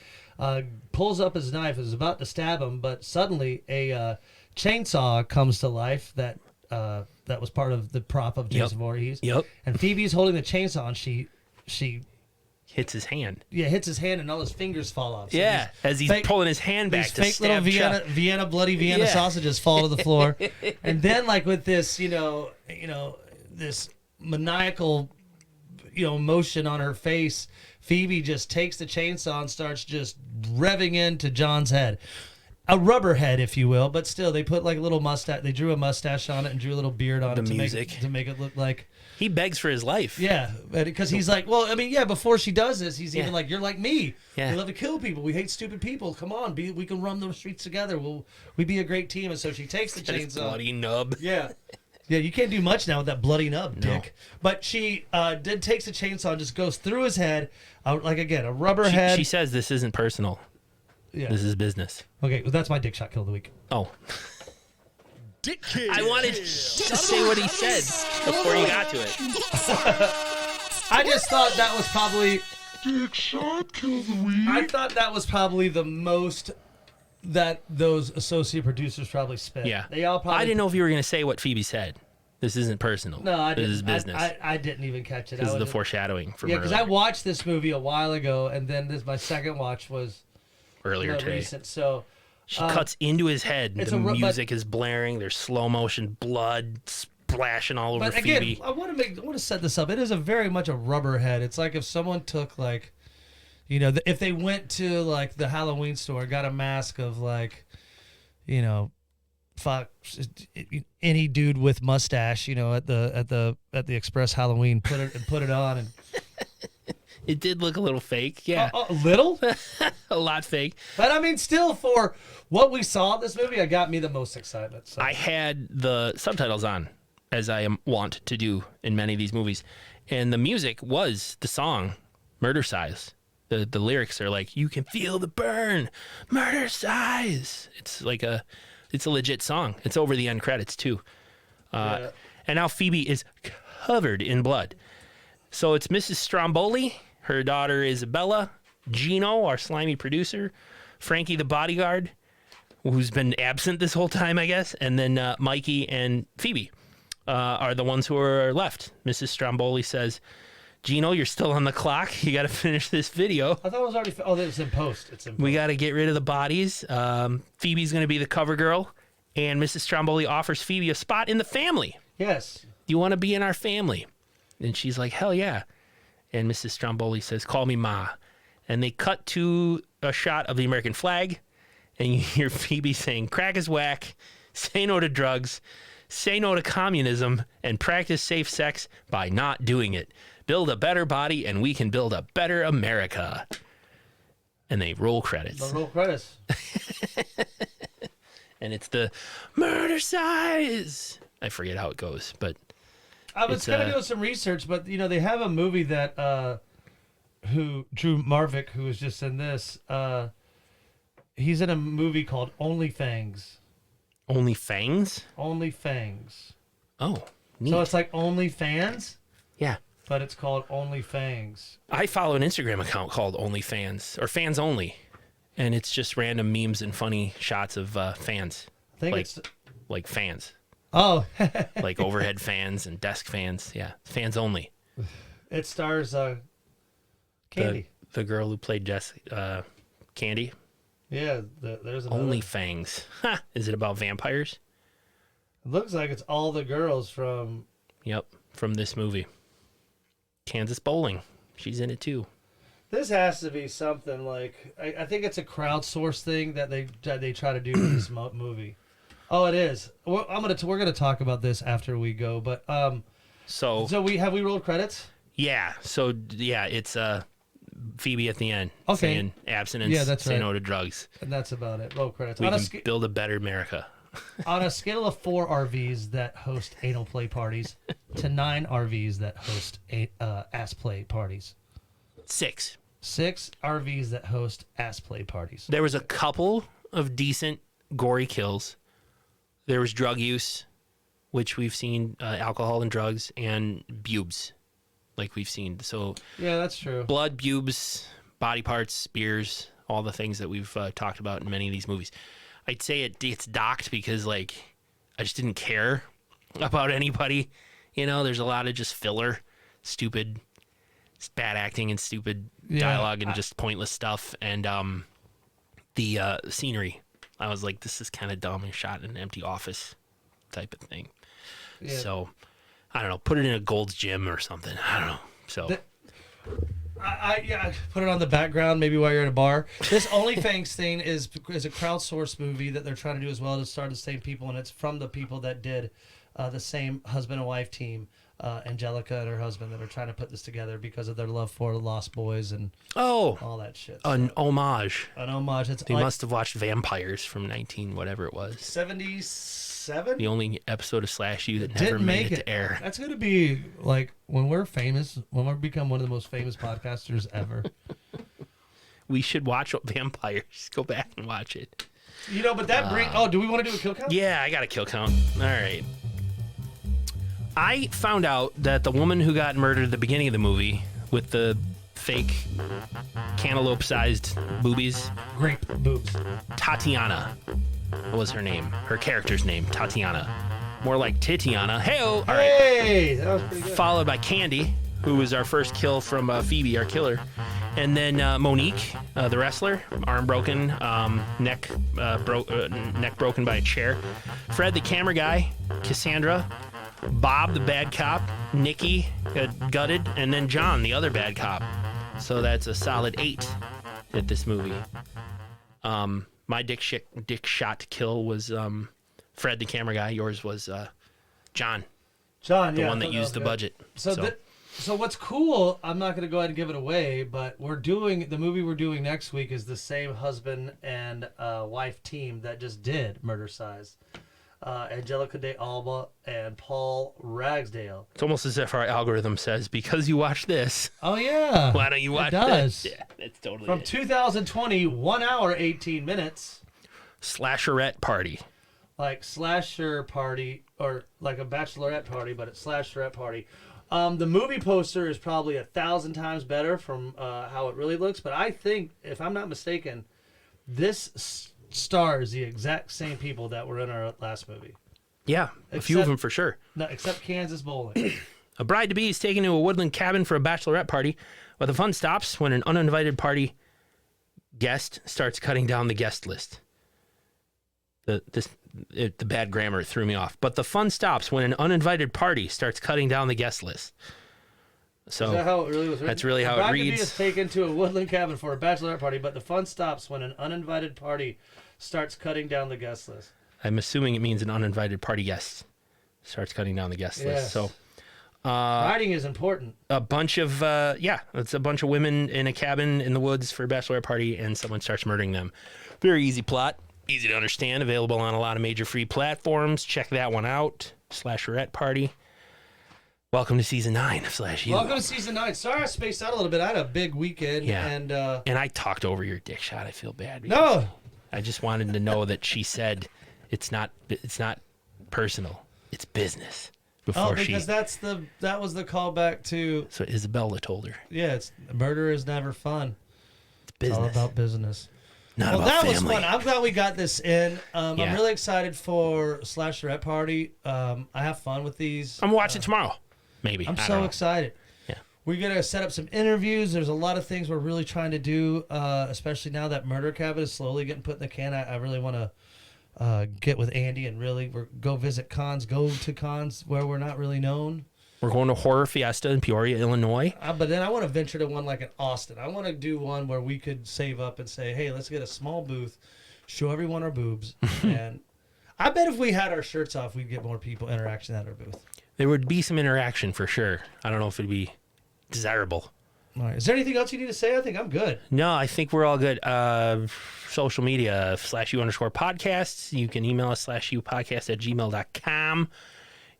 Pulls up his knife, is about to stab him, but suddenly a chainsaw comes to life that was part of the prop of Jason Voorhees. Yep. And Phoebe's holding the chainsaw, and she hits his hand. Yeah, hits his hand, and all his fingers fall off. So as he's pulling his hand back to fake stab little Vienna bloody Vienna sausages fall to the floor. And then, like, with this, this maniacal, motion on her face, Phoebe just takes the chainsaw and starts just revving into John's head. A rubber head, if you will, but still, they put like a little mustache. They drew a mustache on it and drew a little beard on it to make it look like he begs for his life. Yeah, because he's like, well, I mean, yeah. Before she does this, he's even like, "You're like me. We love to kill people. We hate stupid people. Come on, we can run the streets together. We be a great team." And so she takes the chainsaw. Bloody nub. Yeah. Yeah, you can't do much now with that bloody nub, Dick. But she takes the chainsaw and just goes through his head, like, again, a rubber head. She says this isn't personal. Yeah. This is business. Okay, well, that's my dick shot kill of the week. Oh. Dick kill. I wanted to say what he said before you got to it. I just thought that was probably... Dick shot kill of the week. I thought that was probably the most... that those associate producers probably spent. Yeah. They all probably... I didn't know if you were going to say what Phoebe said. This isn't personal. No, I didn't. This is business. I didn't even catch it. This is the foreshadowing from because I watched this movie a while ago, and then my second watch was earlier today. Recent. So she cuts into his head. The music is blaring. There's slow motion blood splashing all over Phoebe. But again, I want to set this up. It is very much a rubber head. It's like if someone took like... if they went to like the Halloween store, got a mask of like, fuck any dude with mustache, at the Express Halloween, put it on, and it did look a little fake, yeah, a little, a lot fake. But I mean, still, for what we saw in this movie, it got me the most excitement. So. I had the subtitles on, as I am wont to do in many of these movies, and the music was the song "Murdercise." The lyrics are like, "You can feel the burn, Murdercise." It's a legit song. It's over the end credits too. And now Phoebe is covered in blood. So it's Mrs. Stromboli, her daughter Isabella, Gino, our slimy producer, Frankie the bodyguard, who's been absent this whole time, I guess, and then Mikey and Phoebe are the ones who are left. Mrs. Stromboli says, "Gino, you're still on the clock. You got to finish this video." I thought it was already... Oh, it's in post. It's in post. We got to get rid of the bodies. Phoebe's going to be the cover girl, and Mrs. Stromboli offers Phoebe a spot in the family. Yes. "Do you want to be in our family?" And she's like, "Hell yeah." And Mrs. Stromboli says, "Call me Ma." And they cut to a shot of the American flag, and you hear Phoebe saying, "Crack is whack, say no to drugs, say no to communism, and practice safe sex by not doing it. Build a better body, and we can build a better America." And they roll credits. The roll credits. And it's the Murdercise. I forget how it goes, but I was kind of doing some research, but they have a movie that Drew Marvick, who was just in this, he's in a movie called Only Fangs. Only Fangs? Only Fangs. Oh, neat. So it's like Only Fans, yeah. but it's called Only Fangs. I follow an Instagram account called Only Fans, or Fans Only, and it's just random memes and funny shots of fans. I think like, it's... like fans. Oh. Like overhead fans and desk fans. Yeah, Fans Only. It stars Candy. The girl who played Candy. Yeah, there's another. Only Fangs. Ha! Is it about vampires? It looks like it's all the girls from... Yep, from this movie. Kansas Bowling. She's in it too. This has to be something like... I think it's a crowdsourced thing that they try to do with this movie. Oh, it is. We're gonna talk about this after we go, but So we rolled credits? yeah, it's Phoebe at the end saying abstinence, Yeah, that's say right. no to drugs. And that's about it. Roll credits. We can build a better America. On a scale of 4 RVs that host anal play parties to 9 RVs that host ass play parties. 6. 6 RVs that host ass play parties. There was a couple of decent gory kills. There was drug use, which we've seen, alcohol and drugs, and pubes, like we've seen. So Yeah, that's true. blood, pubes, body parts, spears, all the things that we've talked about in many of these movies. I'd say it's docked because, like, I just didn't care about anybody. You know, there's a lot of just filler, stupid, bad acting and stupid dialogue and just pointless stuff. And the scenery, I was like, this is kind of dumb and shot in an empty office type of thing. Yeah. So, I don't know, put it in a Gold's Gym or something. I don't know. So... I put it on the background maybe while you're at a bar. This OnlyFans thing is a crowdsourced movie that they're trying to do as well to star the same people, and it's from the people that did the same husband and wife team, Angelica and her husband, that are trying to put this together because of their love for Lost Boys and all that shit. An homage. An homage. It's They like must have watched Vampires from 19 whatever it was. 77. The only episode of SlashU that never Didn't made make it to air. That's gonna be like when we're famous, when we become one of the most famous podcasters ever. We should watch Vampires. Go back and watch it. You know, but that do we want to do a kill count? Yeah, I got a kill count. All right. I found out that the woman who got murdered at the beginning of the movie with the fake cantaloupe-sized boobies, Grape boobs. Tatiana was her name. Her character's name, Tatiana. More like Titiana. Hey-oh! All right. Hey, that was pretty good. Followed by Candy, who was our first kill from Phoebe, our killer. And then Monique, the wrestler, arm broken, neck broken by a chair. Fred, the camera guy. Cassandra. Bob, the bad cop. Nikki, gutted. And then John, the other bad cop. So that's a solid 8 at this movie. My dick shot to kill was Fred, the camera guy. Yours was John. John, the one that used the budget. So what's cool, I'm not going to go ahead and give it away, but the movie we're doing next week is the same husband and wife team that just did Murdercise. Angelica de Alba and Paul Ragsdale. It's almost as if our algorithm says, because you watch this. Oh, yeah. Why don't you watch it does. this? Yeah, that's totally From it. 2020, 1 hour, 18 minutes. Slasherette Party. Like slasher party, or like a bachelorette party, but it's slasherette party. The movie poster is probably 1,000 times better from how it really looks, but I think, if I'm not mistaken, this stars the exact same people that were in our last movie. Yeah, a few of them for sure. No, except Kansas Bowling. A bride-to-be is taken to a woodland cabin for a bachelorette party, but the fun stops when an uninvited party guest starts cutting down the guest list. The bad grammar threw me off. But the fun stops when an uninvited party starts cutting down the guest list. So is that how it really was written? That's really how it bride-to-be reads. is taken to a woodland cabin for a bachelorette party, but the fun stops when an uninvited party starts cutting down the guest list. I'm assuming it means an uninvited party guest starts cutting down the guest list. Yes. So Writing is important. a bunch of it's a bunch of women in a cabin in the woods for a bachelorette party, and someone starts murdering them. Very easy plot, easy to understand, available on a lot of major free platforms. Check that one out. Slasherette Party. welcome to season 9 of SlashU. Welcome to season 9. Sorry I spaced out a little bit. I had a big weekend. Yeah. And I talked over your dick shot. I feel bad. no. I just wanted to know that she said it's not personal. It's business. Before Because that was the callback to. So Isabella told her. Yeah, murder is never fun. It's business. It's all about business. Not about that family. was fun. I'm glad we got this in. Yeah. I'm really excited for Slasherette Party. I have fun with these. I'm watching tomorrow. Maybe. I'm I don't so know. excited. Yeah. We're going to set up some interviews. There's a lot of things we're really trying to do, especially now that Murder Cabin is slowly getting put in the can. I really want to get with Andy and really go visit cons, go to cons where we're not really known. We're going to Horror Fiesta in Peoria, Illinois. But then I want to venture to one like in Austin. I want to do one where we could save up and say, hey, let's get a small booth, show everyone our boobs. And I bet if we had our shirts off, we'd get more people interaction at our booth. There would be some interaction for sure. I don't know if it'd be desirable. All right. Is there anything else you need to say? I think I'm good. No, I think we're all good. Social media, /U_podcasts. You can email us /UPodcast@gmail.com.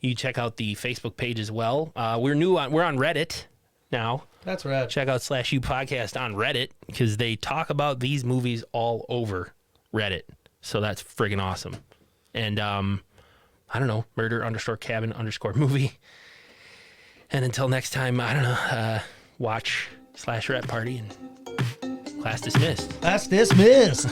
You check out the Facebook page as well. We're on Reddit now. That's rad. Check out /U Podcast on Reddit because they talk about these movies all over Reddit. So that's friggin' awesome. And I don't know, murder_cabin_movie. And until next time, I don't know, watch Slasherette Party and class dismissed. Class dismissed.